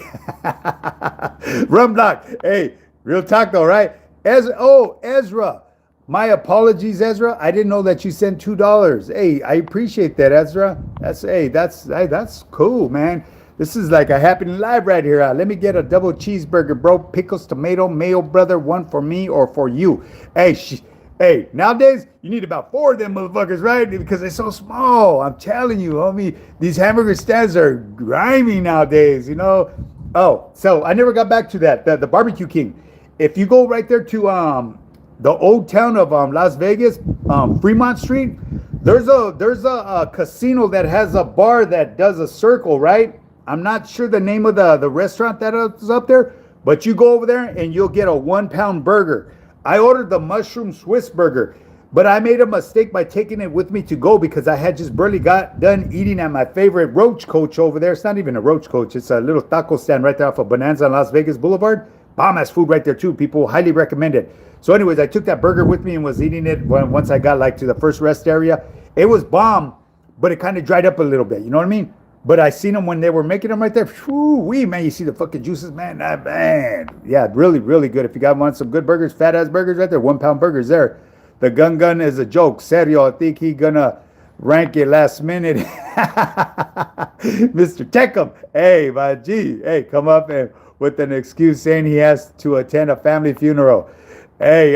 Speaker 1: Rum block. Hey, real talk though, right? Ezra. My apologies, Ezra. I didn't know that you sent $2. Hey, I appreciate that, Ezra. That's cool, man. This is like a happening live right here. Let me get a double cheeseburger, bro. Pickles, tomato, mayo, brother. One for me or for you. Hey, nowadays, you need about 4 of them motherfuckers, right? Because they're so small. I'm telling you, homie, these hamburger stands are grimy nowadays, you know? Oh, so I never got back to that, the Barbecue King. If you go right there to the old town of Las Vegas, Fremont Street, there's a casino that has a bar that does a circle, right? I'm not sure the name of the restaurant that is up there, but you go over there and you'll get a 1 pound burger. I ordered the mushroom Swiss burger, but I made a mistake by taking it with me to go because I had just barely got done eating at my favorite Roach Coach over there. It's not even a Roach Coach. It's a little taco stand right there off of Bonanza on Las Vegas Boulevard. Bomb-ass food right there too. People highly recommend it. So anyways, I took that burger with me and was eating it once I got like to the first rest area. It was bomb, but it kind of dried up a little bit. You know what I mean? But I seen them when they were making them right there. Whoo-wee, man, you see the fucking juices, man. Man. Yeah, really, really good. If you got some good burgers, fat-ass burgers right there, 1 pound burgers there. The gun is a joke. Serio, I think he gonna rank it last minute. Mr. Techum, hey, my G, hey, come up and with an excuse saying he has to attend a family funeral. Hey,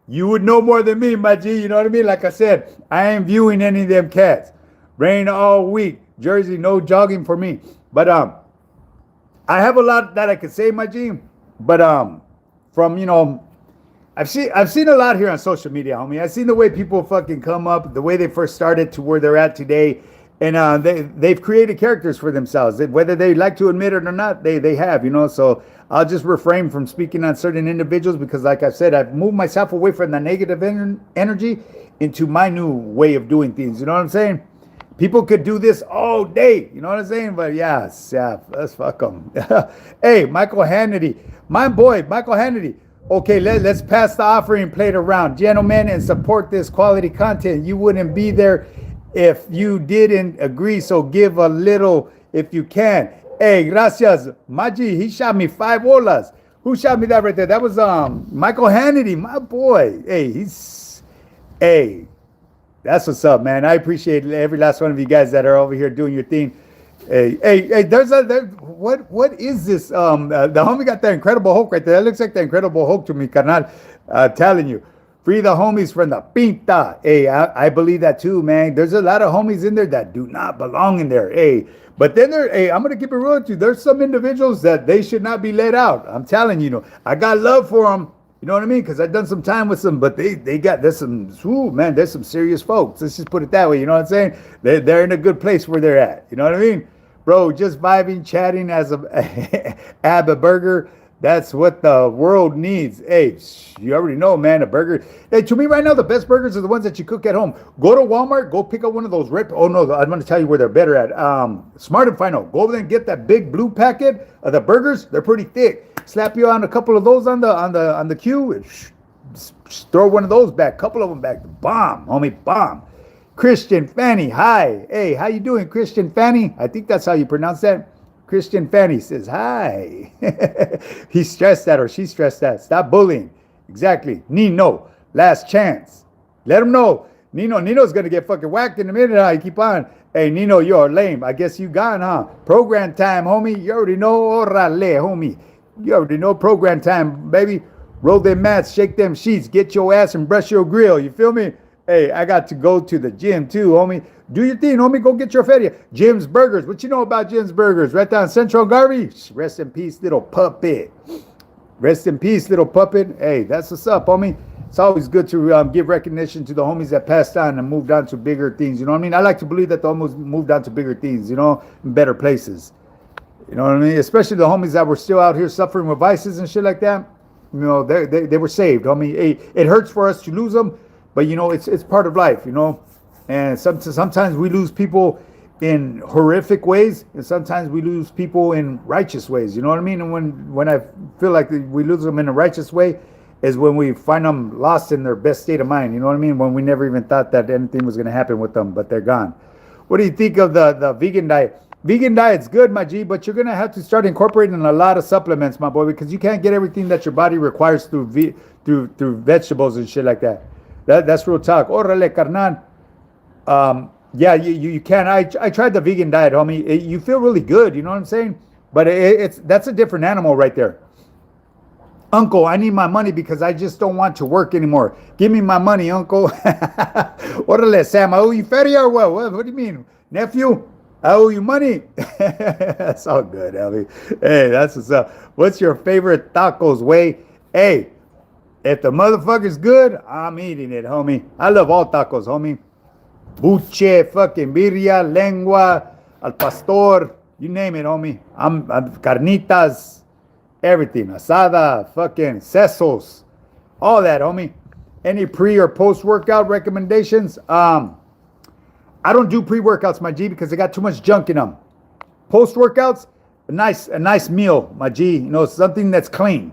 Speaker 1: you would know more than me, my G. You know what I mean? Like I said, I ain't viewing any of them cats. Rain all week. Jersey, no jogging for me. But I have a lot that I could say, my G. But from I've seen a lot here on social media, homie. I've seen the way people fucking come up, the way they first started to where they're at today, and they've created characters for themselves. Whether they like to admit it or not, they have, So I'll just refrain from speaking on certain individuals because, like I said, I've moved myself away from the negative energy into my new way of doing things. You know what I'm saying? People could do this all day. You know what I'm saying? But yeah, let's fuck them. Hey, Michael Hannity, my boy, Michael Hannity. Okay, let's pass the offering plate around. Gentlemen, and support this quality content. You wouldn't be there if you didn't agree, so give a little if you can. Hey, gracias. Maji, he shot me 5 bolas. Who shot me that right there? That was Michael Hannity, my boy. Hey, that's what's up, man. I appreciate every last one of you guys that are over here doing your thing. Hey, what is this? The homie got that Incredible Hulk right there. That looks like the Incredible Hulk to me, carnal. Telling you. Free the homies from the pinta. Hey, I believe that too, man. There's a lot of homies in there that do not belong in there. Hey, but then I'm going to keep it real with you. There's some individuals that they should not be let out. I'm telling you, I got love for them. You know what I mean? Because I've done some time with them, but there's some serious folks. Let's just put it that way. You know what I'm saying? They're in a good place where they're at. You know what I mean? Bro, just vibing, chatting as a burger. That's what the world needs. Hey, you already know, man, a burger. Hey, to me right now, the best burgers are the ones that you cook at home. Go to Walmart, go pick up one of those I'm going to tell you where they're better at. Smart and Final. Go over there and get that big blue packet of the burgers. They're pretty thick. Slap you on a couple of those on the queue and throw one of those back. Couple of them back. Bomb, homie, bomb. Christian Fanny, hi. Hey, how you doing, Christian Fanny? I think that's how you pronounce that. Christian Fanny says, hi. He's stressed that or she's stressed that. Stop bullying. Exactly. Nino, last chance. Let him know. Nino's going to get fucking whacked in a minute. I keep on. Hey, Nino, you're lame. I guess you gone, huh? Program time, homie. You already know. Orale, homie. You already know program time, baby. Roll them mats, shake them sheets, get your ass and brush your grill. You feel me? Hey, I got to go to the gym too, homie. Do your thing, homie. Go get your feria. Jim's Burgers. What you know about Jim's Burgers? Right down Central Garvey. Rest in peace, little puppet. Rest in peace, little puppet. Hey, that's what's up, homie. It's always good to give recognition to the homies that passed on and moved on to bigger things. You know what I mean? I like to believe that the homies moved on to bigger things, in better places. You know what I mean? Especially the homies that were still out here suffering with vices and shit like that. They were saved, homie. Hey, it hurts for us to lose them, but it's part of life, And sometimes we lose people in horrific ways, and sometimes we lose people in righteous ways. You know what I mean? And when I feel like we lose them in a righteous way, is when we find them lost in their best state of mind. You know what I mean? When we never even thought that anything was going to happen with them, but they're gone. What do you think of the vegan diet? Vegan diet's good, my G, but you're going to have to start incorporating a lot of supplements, my boy, because you can't get everything that your body requires through vegetables and shit like that. That's real talk. Orale, carnal. Yeah, you can. I tried the vegan diet, homie. You feel really good, you know what I'm saying? But that's a different animal right there. Uncle, I need my money because I just don't want to work anymore. Give me my money, uncle. Orale, Sam, I owe you feria or what? What do you mean? Nephew, I owe you money. That's all good, Ellie. Hey, that's what's up. What's your favorite tacos, way? Hey, if the motherfucker's good, I'm eating it, homie. I love all tacos, homie. Buche, fucking birria, lengua, al pastor, you name it, homie. I'm carnitas, everything. Asada, fucking sesos, all that, homie. Any pre or post workout recommendations? I don't do pre-workouts, my G, because they got too much junk in them. Post workouts, a nice meal, my G. Something that's clean,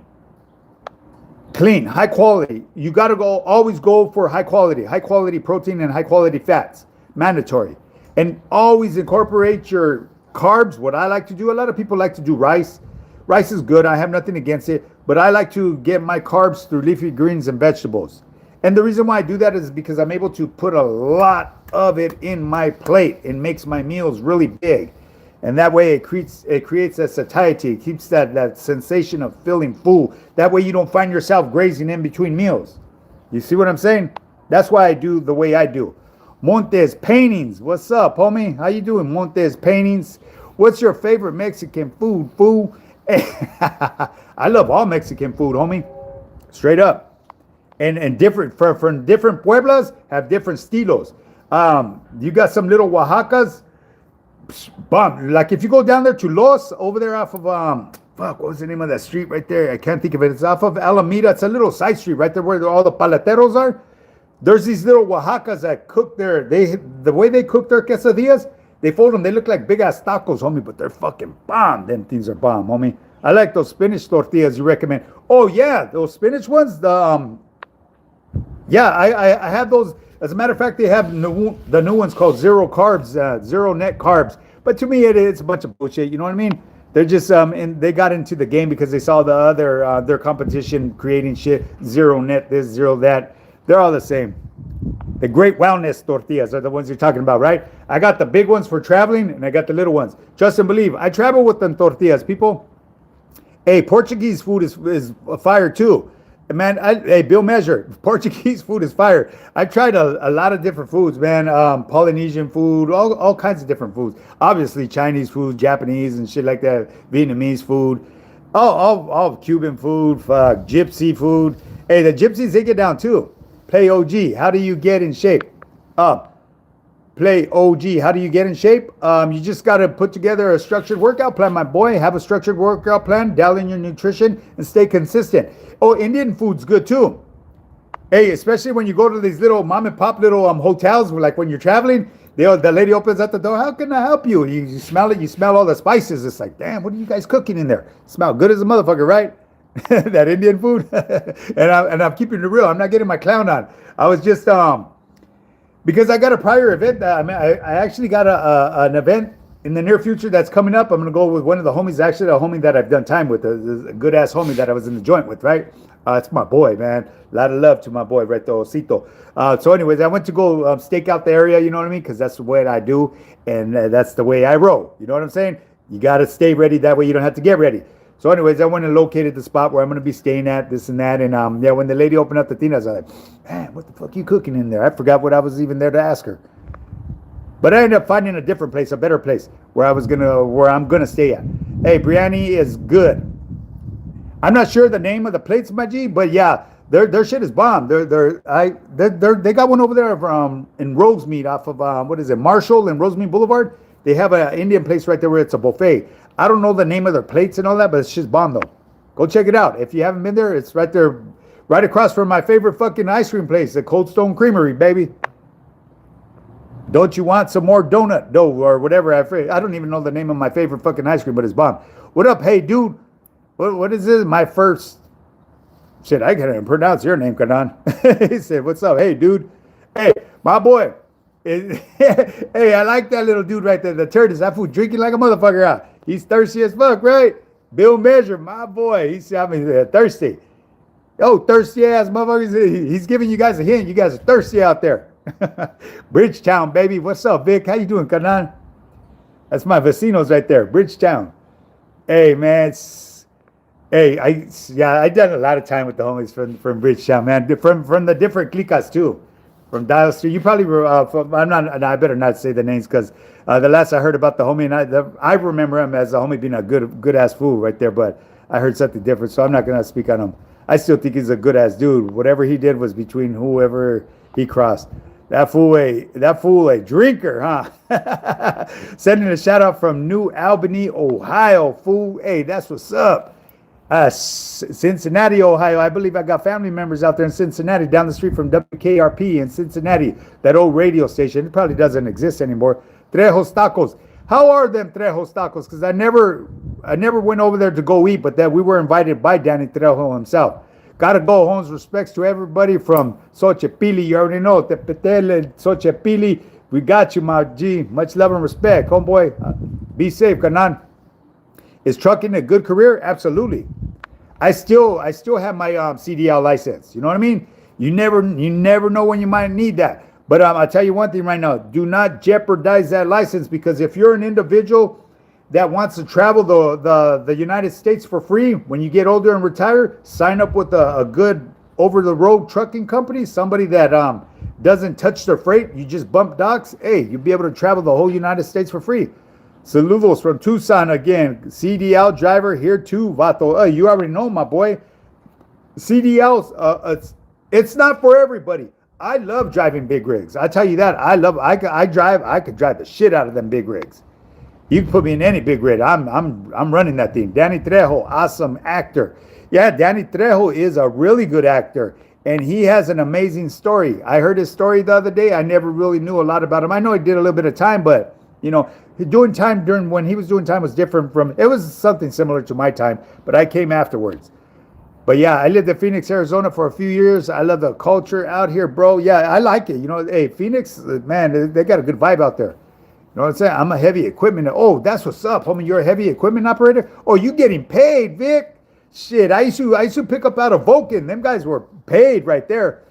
Speaker 1: high quality. You got to always go for high quality protein and high quality fats, mandatory. And always incorporate your carbs. What I like to do, a lot of people like to do rice. Rice is good. I have nothing against it, but I like to get my carbs through leafy greens and vegetables. And the reason why I do that is because I'm able to put a lot of it in my plate. It makes my meals really big. And that way it creates that satiety. It keeps that sensation of feeling full. That way you don't find yourself grazing in between meals. You see what I'm saying? That's why I do the way I do. Montes Paintings. What's up, homie? How you doing, Montes Paintings? What's your favorite Mexican food, fool? I love all Mexican food, homie. Straight up. And different from different pueblas have different estilos. You got some little Oaxacas. Bomb. Like if you go down there to Los, over there off of what was the name of that street right there? I can't think of it. It's off of Alameda. It's a little side street right there where all the paleteros are. There's these little Oaxacas that cook the way they cook their quesadillas, they fold them. They look like big ass tacos, homie, but they're fucking bomb. Them things are bomb, homie. I like those spinach tortillas you recommend. Oh yeah, those spinach ones. Yeah, I have those. As a matter of fact, they have the new ones called zero carbs, zero net carbs. But to me, it's a bunch of bullshit. You know what I mean? They're just and they got into the game because they saw the other their competition creating shit. Zero net this, zero that. They're all the same. The great wellness tortillas are the ones you're talking about, right? I got the big ones for traveling, and I got the little ones. Trust and believe. I travel with them tortillas, people. Hey, Portuguese food is fire too. Man, hey, Bill Measure, Portuguese food is fire. I tried a lot of different foods, man. Polynesian food, all kinds of different foods. Obviously, Chinese food, Japanese and shit like that. Vietnamese food, all Cuban food, gypsy food. Hey, the gypsies, they get down too. Play OG. How do you get in shape? Play OG. How do you get in shape? You just got to put together a structured workout plan, my boy. Have a structured workout plan, dial in your nutrition, and stay consistent. Oh, Indian food's good too. Hey, especially when you go to these little mom and pop little hotels, like when you're traveling, the lady opens up the door. How can I help you? You smell it. You smell all the spices. It's like, damn, what are you guys cooking in there? Smell good as a motherfucker, right? That Indian food. and I'm keeping it real. I'm not getting my clown on. I was just because I got a prior event. I actually got an event in the near future that's coming up. I'm going to go with one of the homies, actually a homie that I've done time with, a good ass homie that I was in the joint with, right? It's my boy, man. A lot of love to my boy, right there, Osito. So anyways, I went to go stake out the area, you know what I mean? Because that's the way I do, and that's the way I roll. You know what I'm saying? You got to stay ready. That way you don't have to get ready. So anyways, I went and located the spot where I'm going to be staying at, this and that. And yeah, when the lady opened up the thing, I was like, man, what the fuck you cooking in there? I forgot what I was even there to ask her. But I ended up finding a different place, a better place where I'm gonna stay at. Hey, biryani is good. I'm not sure the name of the plates, my G, but yeah, their shit is bomb. They got one over there in Rosemead off of what is it, Marshall and Rosemead Boulevard. They have an Indian place right there where it's a buffet. I don't know the name of their plates and all that, but it's just bomb though. Go check it out. If you haven't been there, it's right there, right across from my favorite fucking ice cream place, the Cold Stone Creamery, baby. Don't you want some more donut dough or whatever? I don't even know the name of my favorite fucking ice cream, but it's bomb. What up, hey dude? What is this? My first shit. I can't even pronounce your name, Kanan. He said, "What's up, hey dude? Hey, my boy. Hey, I like that little dude right there. The turd is that food drinking like a motherfucker out. He's thirsty as fuck, right? Bill Measure, my boy. He's thirsty. Oh, thirsty ass motherfuckers. He's giving you guys a hint. You guys are thirsty out there." Bridgetown, baby. What's up, Vic? How you doing, Kanan? That's my vecinos right there, Bridgetown. Hey, man. I done a lot of time with the homies from Bridgetown, man. From the different clicas too. From Dial Street. You probably were. I better not say the names because the last I heard about the homie, and I remember him as a homie being a good ass fool right there. But I heard something different, so I'm not gonna speak on him. I still think he's a good ass dude. Whatever he did was between whoever he crossed. That fool a drinker, huh? Sending a shout out from New Albany, Ohio, fool. Hey, that's what's up. Cincinnati, Ohio. I believe I got family members out there in Cincinnati, down the street from WKRP in Cincinnati, that old radio station. It probably doesn't exist anymore. Trejo's Tacos. How are them Trejo's Tacos? Because I never went over there to go eat, but that we were invited by Danny Trejo himself. Gotta go. Home's respects to everybody from Xochipilli. You already know. Tepetele, Xochipilli. We got you, my G. Much love and respect. Homeboy, be safe, Kanan. Is trucking a good career? Absolutely. I still have my CDL license. You know what I mean? You never know when you might need that. But I'll tell you one thing right now. Do not jeopardize that license, because if you're an individual that wants to travel the United States for free, when you get older and retire, sign up with a good over-the-road trucking company, somebody that doesn't touch their freight. You just bump docks. Hey, you'll be able to travel the whole United States for free. Saludos from Tucson again. CDL driver here too, Vato. You already know, my boy. CDLs, it's not for everybody. I love driving big rigs. I tell you that. I could drive the shit out of them big rigs. You can put me in any big rig. I'm running that thing. Danny Trejo, awesome actor. Yeah, Danny Trejo is a really good actor, and he has an amazing story. I heard his story the other day. I never really knew a lot about him. I know he did a little bit of time, but you know, doing time during when he was doing time was different from. It was something similar to my time, but I came afterwards. But yeah, I lived in Phoenix, Arizona for a few years. I love the culture out here, bro. Yeah, I like it. You know, hey, Phoenix, man, they got a good vibe out there. You know what I'm saying? I'm a heavy equipment. Oh, that's what's up, homie. You're a heavy equipment operator? Oh, you getting paid, Vic? Shit, I used to pick up out of Vulcan. Them guys were paid right there.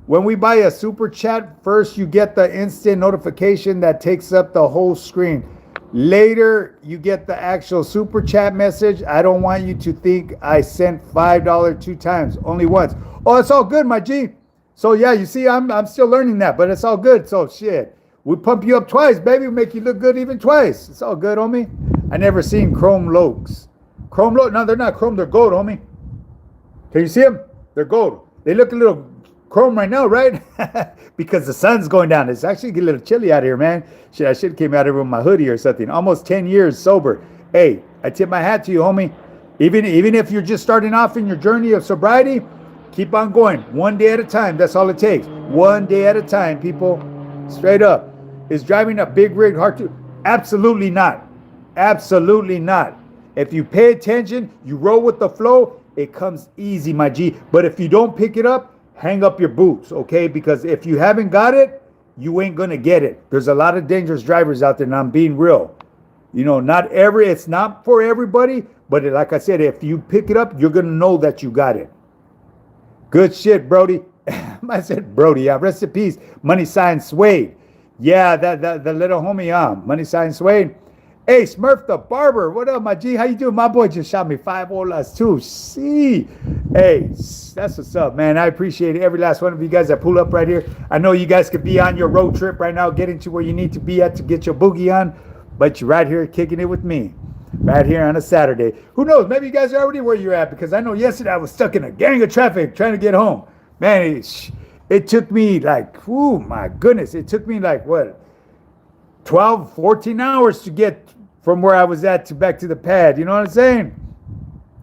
Speaker 1: When we buy a super chat, first you get the instant notification that takes up the whole screen. Later, you get the actual super chat message. I don't want you to think I sent $5 2 times, only once. Oh, it's all good, my G. So yeah, you see, I'm still learning that, but it's all good. So shit, we pump you up twice, baby. We make you look good even twice. It's all good, homie. I never seen chrome lokes. Chrome loke? No, they're not chrome. They're gold, homie. Can you see them? They're gold. They look a little chrome right now, right? Because the sun's going down. It's actually getting a little chilly out here, man. Shit, I should have came out here with my hoodie or something. Almost 10 years sober. Hey, I tip my hat to you, homie. Even if you're just starting off in your journey of sobriety, keep on going. One day at a time. That's all it takes. One day at a time, people. Straight up. Is driving a big rig hard to? Absolutely not. Absolutely not. If you pay attention, you roll with the flow, it comes easy, my G. But if you don't pick it up, hang up your boots, okay? Because if you haven't got it, you ain't gonna get it. There's a lot of dangerous drivers out there, and I'm being real. You know, it's not for everybody, but like I said, if you pick it up, you're gonna know that you got it. Good shit, Brody. I said Brody, yeah, rest in peace. Money sign Suede. Yeah, the little homie, Money sign Suede. Hey, Smurf the Barber, what up, my G? How you doing? My boy just shot me 5 olas too. See, hey, that's what's up, man. I appreciate every last one of you guys that pull up right here. I know you guys could be on your road trip right now, getting to where you need to be at to get your boogie on, but you're right here kicking it with me, right here on a Saturday. Who knows? Maybe you guys are already where you're at, because I know yesterday I was stuck in a gang of traffic trying to get home. Man, it took me like, oh my goodness, it took me like what, 12, 14 hours to get from where I was at to back to the pad. You know what I'm saying?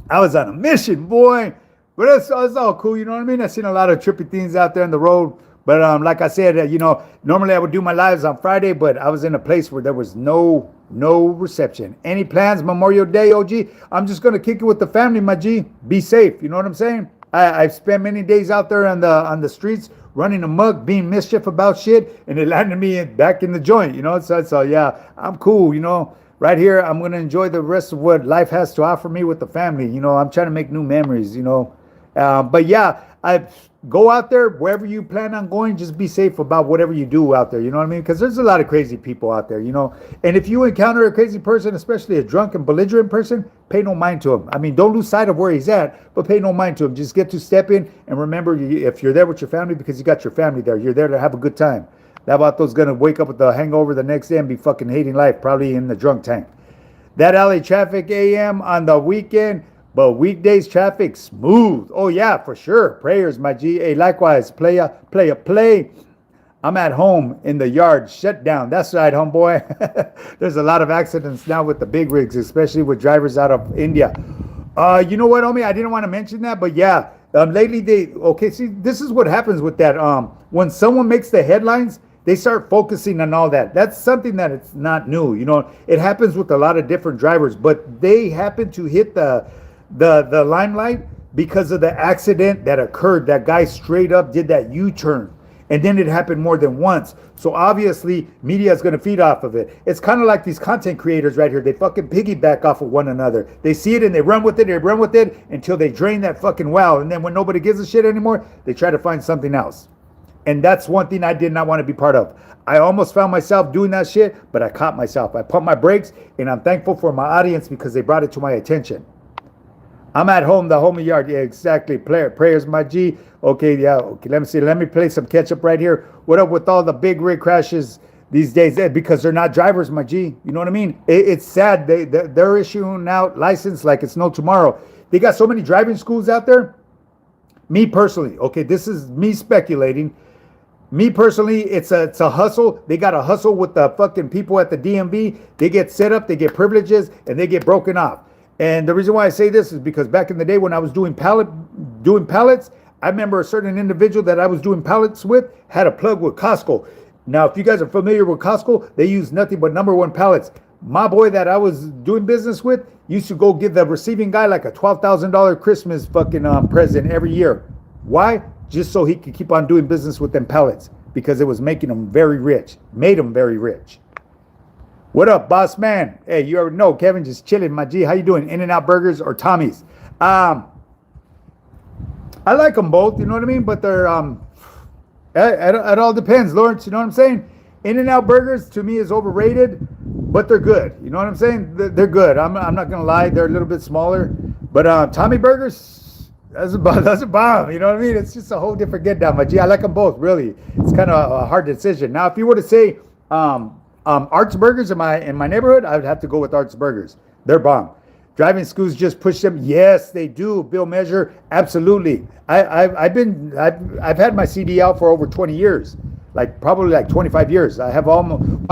Speaker 1: I was on a mission, boy. But it's all cool, you know what I mean? I've seen a lot of trippy things out there on the road. But like I said, you know, normally I would do my lives on Friday, but I was in a place where there was no reception. Any plans Memorial Day, OG? I'm just going to kick it with the family, my G. Be safe, you know what I'm saying? I've spent many days out there on the streets running amok, being mischief about shit, and it landed me back in the joint, you know? So yeah, I'm cool, you know? Right here, I'm going to enjoy the rest of what life has to offer me with the family. You know, I'm trying to make new memories, you know. But yeah, I go out there, wherever you plan on going, just be safe about whatever you do out there. You know what I mean? Because there's a lot of crazy people out there, you know. And if you encounter a crazy person, especially a drunk and belligerent person, pay no mind to him. I mean, don't lose sight of where he's at, but pay no mind to him. Just get to step in and remember, if you're there with your family, because you got your family there, you're there to have a good time. That vato's gonna wake up with the hangover the next day and be fucking hating life, probably in the drunk tank. That LA traffic AM on the weekend, but weekdays traffic smooth. Oh yeah, for sure. Prayers, my G. Hey, likewise, play. I'm at home in the yard, shut down. That's right, homeboy. There's a lot of accidents now with the big rigs, especially with drivers out of India. You know what, homie? I didn't want to mention that, but yeah. Lately, see, this is what happens with that. When someone makes the headlines, they start focusing on all that. That's something that it's not new. You know, it happens with a lot of different drivers, but they happen to hit the limelight because of the accident that occurred. That guy straight up did that U-turn. And then it happened more than once. So obviously, media is going to feed off of it. It's kind of like these content creators right here. They fucking piggyback off of one another. They see it and they run with it until they drain that fucking well. And then when nobody gives a shit anymore, they try to find something else. And that's one thing I did not want to be part of. I almost found myself doing that shit, but I caught myself. I pumped my brakes, and I'm thankful for my audience because they brought it to my attention. I'm at home, the homie yard. Yeah, exactly. Prayers, my G. Okay, yeah. Okay, let me see. Let me play some catch up right here. What up with all the big rig crashes these days? Because they're not drivers, my G. You know what I mean? It's sad. They're issuing out license like it's no tomorrow. They got so many driving schools out there. Me personally, okay, this is me speculating. Me personally, it's a hustle. They got a hustle with the fucking people at the DMV. They get set up, they get privileges, and they get broken off. And the reason why I say this is because back in the day when I was doing pallets, I remember a certain individual that I was doing pallets with had a plug with Costco. Now, if you guys are familiar with Costco, they use nothing but #1 pallets. My boy that I was doing business with used to go give the receiving guy like a $12,000 Christmas fucking present every year. Why? Just so he could keep on doing business with them pallets, because it was making him very rich. Made him very rich. What up, boss man? Hey, you already know, Kevin, just chilling, my G. How you doing? In-N-Out Burgers or Tommy's? I like them both, you know what I mean? But they're, it all depends, Lawrence, you know what I'm saying? In-N-Out Burgers, to me, is overrated, but they're good. You know what I'm saying? They're good. I'm not going to lie. They're a little bit smaller. But Tommy Burgers, that's a bomb. You know what I mean? It's just a whole different get down, my G. I like them both, really. It's kind of a hard decision. Now, if you were to say Arts Burgers in my neighborhood, I would have to go with Arts Burgers. They're bomb. Driving schools just push them. Yes, they do. Bill Measure, absolutely. I've had my CD out for over 20 years, probably 25 years. I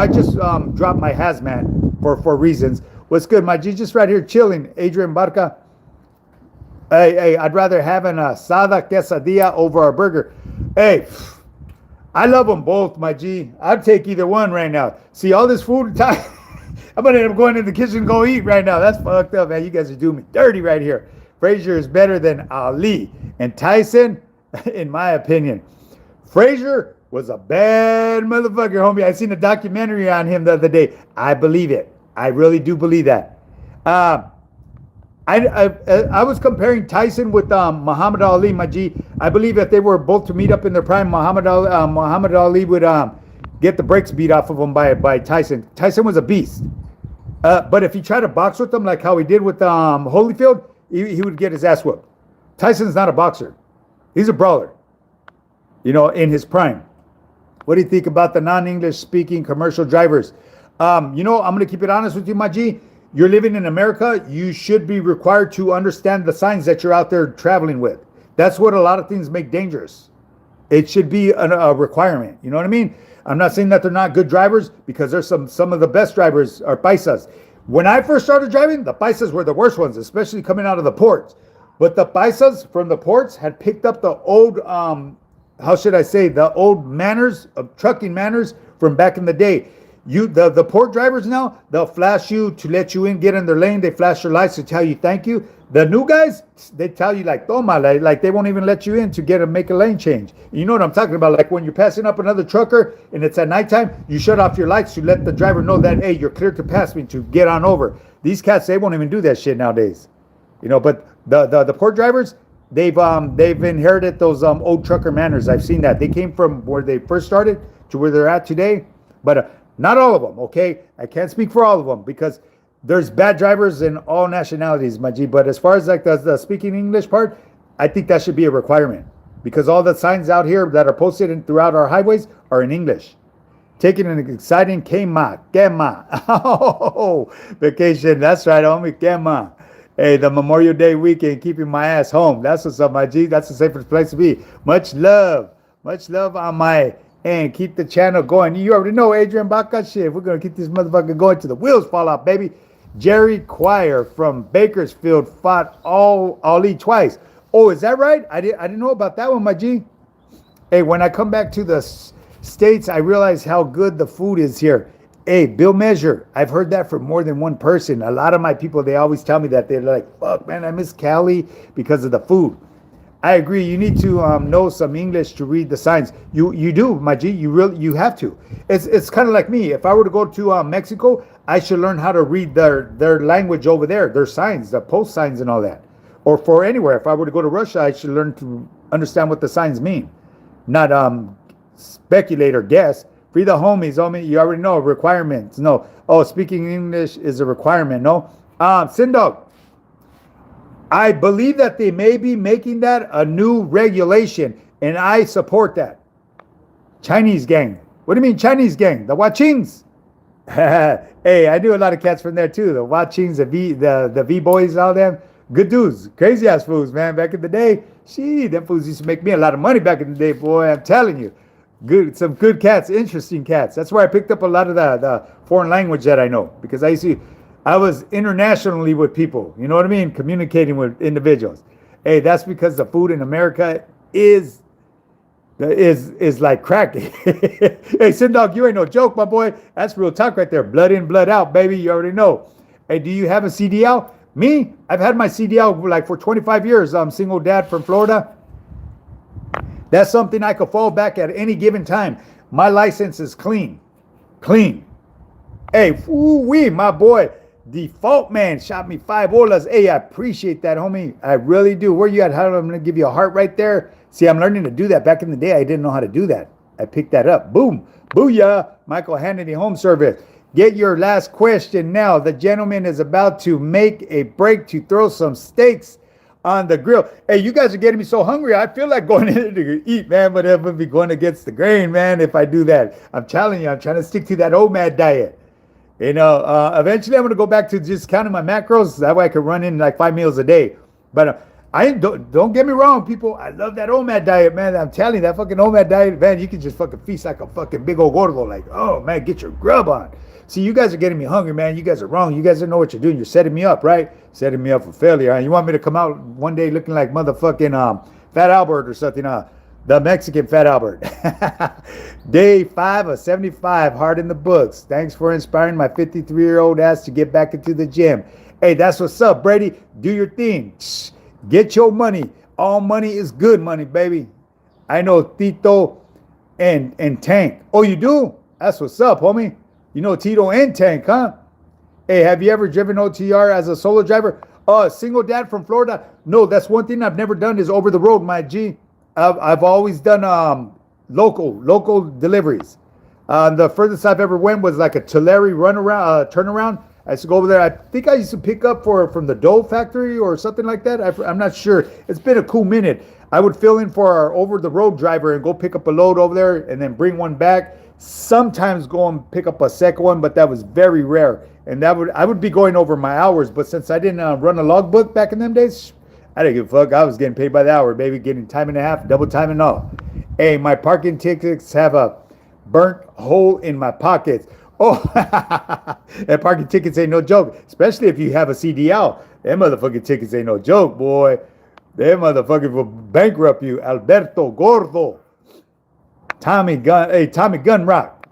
Speaker 1: just dropped my hazmat for reasons. What's good, my G? Just right here chilling. Adrian Barca. Hey, I'd rather have an asada quesadilla over a burger. Hey, I love them both, my G. I'd take either one right now. See, all this food time. I'm going to end up going in the kitchen and go eat right now. That's fucked up, man. You guys are doing me dirty right here. Frazier is better than Ali. And Tyson, in my opinion, Frazier was a bad motherfucker, homie. I seen a documentary on him the other day. I believe it. I really do believe that. I was comparing Tyson with Muhammad Ali, my G. I believe that they were both to meet up in their prime. Muhammad Ali would get the brakes beat off of him by Tyson. Tyson was a beast. But if he tried to box with him like how he did with Holyfield, he would get his ass whooped. Tyson's not a boxer. He's a brawler, in his prime. What do you think about the non-English speaking commercial drivers? I'm going to keep it honest with you, my G. You're living in America. You should be required to understand the signs that you're out there traveling with. That's what a lot of things make dangerous. It should be a requirement. You know what I mean? I'm not saying that they're not good drivers, because there's some of the best drivers are paisas. When I first started driving, the paisas were the worst ones, especially coming out of the ports. But the paisas from the ports had picked up the old, the old manners of trucking manners from back in the day. The port drivers now, they'll flash you to let you in, get in their lane. They flash your lights to tell you thank you. The new guys, they tell you toma, like they won't even let you in to make a lane change. You know what I'm talking about? Like when you're passing up another trucker and it's at nighttime, you shut off your lights to let the driver know that, hey, you're clear to pass me, to get on over. These cats, they won't even do that shit nowadays. But the port drivers, they've inherited those old trucker manners. I've seen that. They came from where they first started to where they're at today. But not all of them, okay? I can't speak for all of them, because there's bad drivers in all nationalities, my G. But as far as the speaking English part, I think that should be a requirement, because all the signs out here that are posted throughout our highways are in English. Taking an exciting Kema. Oh, vacation. That's right, homie. Kema. Hey, the Memorial Day weekend, keeping my ass home. That's what's up, my G. That's the safest place to be. Much love on my and keep the channel going. You already know, Adrian Baca, shit. We're going to keep this motherfucker going till the wheels fall off, baby. Jerry Quire from Bakersfield fought Ali twice. Oh, is that right? I didn't know about that one, my G. Hey, when I come back to the States, I realize how good the food is here. Hey, Bill Measure. I've heard that from more than one person. A lot of my people, they always tell me that. They're like, fuck, man, I miss Cali because of the food. I agree. You need to know some English to read the signs. You do, my G. You have to. It's kind of like me. If I were to go to Mexico, I should learn how to read their language over there, their signs, the post signs and all that. Or for anywhere. If I were to go to Russia, I should learn to understand what the signs mean. Not speculate or guess. Free the homies, homie. You already know requirements. No. Oh, speaking English is a requirement. No. Sindog. I believe that they may be making that a new regulation, and I support that. Chinese gang. What do you mean Chinese gang? The Wachings. Hey, I knew a lot of cats from there too. The Wachings, the V boys, all them. Good dudes. Crazy ass fools, man. Back in the day, them fools used to make me a lot of money back in the day, boy. I'm telling you. Some good cats, interesting cats. That's where I picked up a lot of the foreign language that I know, because I was internationally with people. You know what I mean? Communicating with individuals. Hey, that's because the food in America is like crack. Hey, Sindog, you ain't no joke, my boy. That's real talk right there. Blood in, blood out, baby. You already know. Hey, do you have a CDL? Me? I've had my CDL like for 25 years. I'm single dad from Florida. That's something I could fall back at any given time. My license is clean. Clean. Hey, woo-wee, my boy. Default man shot me 5 olas. Hey, I appreciate that, homie. I really do. Where you at? I'm going to give you a heart right there. See, I'm learning to do that. Back in the day, I didn't know how to do that. I picked that up. Boom. Booyah. Michael Hannity Home Service. Get your last question now. The gentleman is about to make a break to throw some steaks on the grill. Hey, you guys are getting me so hungry. I feel like going in there to eat, man, but I'm going to be going against the grain, man, if I do that. I'm telling you, I'm trying to stick to that OMAD diet. You know, eventually I'm going to go back to just counting my macros. That way I can run in like 5 meals a day. But don't get me wrong, people. I love that OMAD diet, man. I'm telling you, that fucking OMAD diet, man, you can just fucking feast like a fucking big old gordo. Like, oh, man, get your grub on. See, you guys are getting me hungry, man. You guys are wrong. You guys don't know what you're doing. You're setting me up, right? Setting me up for failure. You want me to come out one day looking like motherfucking Fat Albert or something, the Mexican Fat Albert. Day 5 of 75, hard in the books. Thanks for inspiring my 53-year-old ass to get back into the gym. Hey, that's what's up, Brady. Do your thing. Get your money. All money is good money, baby. I know Tito and Tank. Oh, you do? That's what's up, homie. You know Tito and Tank, huh? Hey, have you ever driven OTR as a solo driver? Single dad from Florida? No, that's one thing I've never done is over the road, my G. I've always done local deliveries. The furthest I've ever went was like a Tulare turnaround. I used to go over there. I think I used to pick up from the dough factory or something like that. I'm not sure. It's been a cool minute. I would fill in for our over-the-road driver and go pick up a load over there and then bring one back. Sometimes go and pick up a second one, but that was very rare. And I would be going over my hours, but since I didn't run a logbook back in them days, I didn't give a fuck. I was getting paid by the hour, baby, getting time and a half, double time and all. Hey, my parking tickets have a burnt hole in my pockets. Oh, and parking tickets ain't no joke, especially if you have a CDL. Them motherfucking tickets ain't no joke, boy. Them motherfuckers will bankrupt you. Alberto Gordo. Tommy Gun Rock.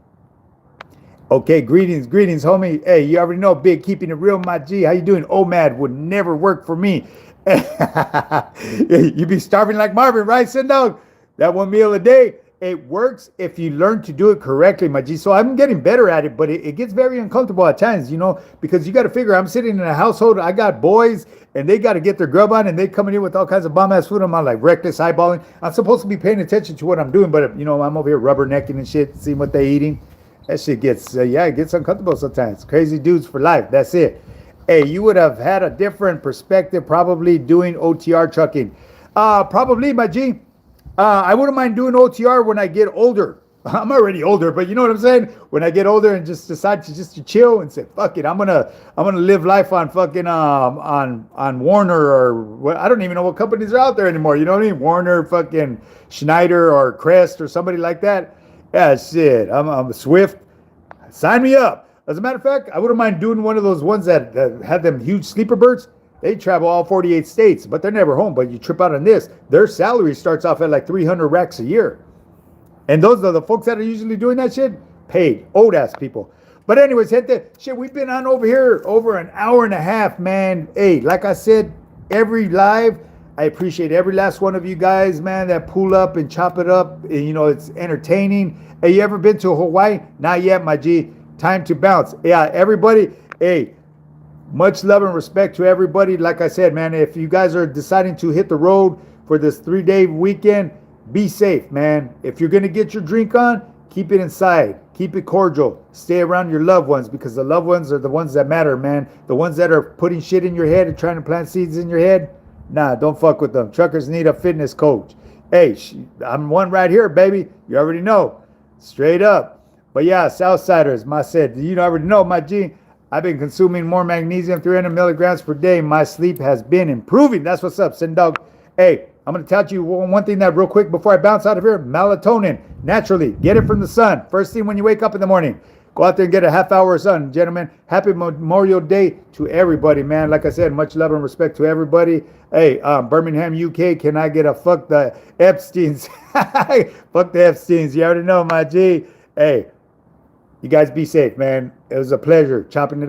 Speaker 1: Okay, greetings, homie. Hey, you already know, big, keeping it real, my G. How you doing? OMAD would never work for me. You be starving like Marvin, right, Sindog? That one meal a day. It works if you learn to do it correctly, my G. So I'm getting better at it, but it gets very uncomfortable at times, because you got to figure I'm sitting in a household. I got boys, and they got to get their grub on, and they coming in with all kinds of bomb-ass food. I'm on like reckless eyeballing. I'm supposed to be paying attention to what I'm doing, but, I'm over here rubbernecking and shit, seeing what they eating. That shit gets, it gets uncomfortable sometimes. Crazy dudes for life. That's it. Hey, you would have had a different perspective probably doing OTR trucking. Probably, my G. I wouldn't mind doing OTR when I get older. I'm already older, but you know what I'm saying? When I get older and just decide to chill and say, fuck it, I'm gonna live life on fucking on Warner or what, I don't even know what companies are out there anymore. You know what I mean? Warner, fucking Schneider or Crest or somebody like that. Yeah, shit. I'm Swift. Sign me up. As a matter of fact, I wouldn't mind doing one of those ones that have them huge sleeper birds. They travel all 48 states, but they're never home. But you trip out on this. Their salary starts off at like 300 racks a year. And those are the folks that are usually doing that shit. Paid. Old ass people. But anyways, shit, we've been on over here over an hour and a half, man. Hey, like I said, every live, I appreciate every last one of you guys, man, that pull up and chop it up. And, it's entertaining. Hey, you ever been to Hawaii? Not yet, my G. Time to bounce. Yeah, everybody, hey, much love and respect to everybody. Like I said, man, if you guys are deciding to hit the road for this 3-day weekend, be safe, man. If you're going to get your drink on, keep it inside. Keep it cordial. Stay around your loved ones because the loved ones are the ones that matter, man. The ones that are putting shit in your head and trying to plant seeds in your head, nah, don't fuck with them. Truckers need a fitness coach. Hey, I'm one right here, baby. You already know. Straight up. But yeah, Southsiders, my said, you already know, my G. I've been consuming more magnesium, 300 milligrams per day. My sleep has been improving. That's what's up, Sindog. Hey, I'm going to tell you one thing that real quick before I bounce out of here. Melatonin, naturally, get it from the sun. First thing when you wake up in the morning, go out there and get a half hour of sun. Gentlemen, happy Memorial Day to everybody, man. Like I said, much love and respect to everybody. Hey, Birmingham, UK, can I get a fuck the Epsteins? Fuck the Epsteins. You already know, my G. Hey, you guys be safe, man. It was a pleasure chopping it up.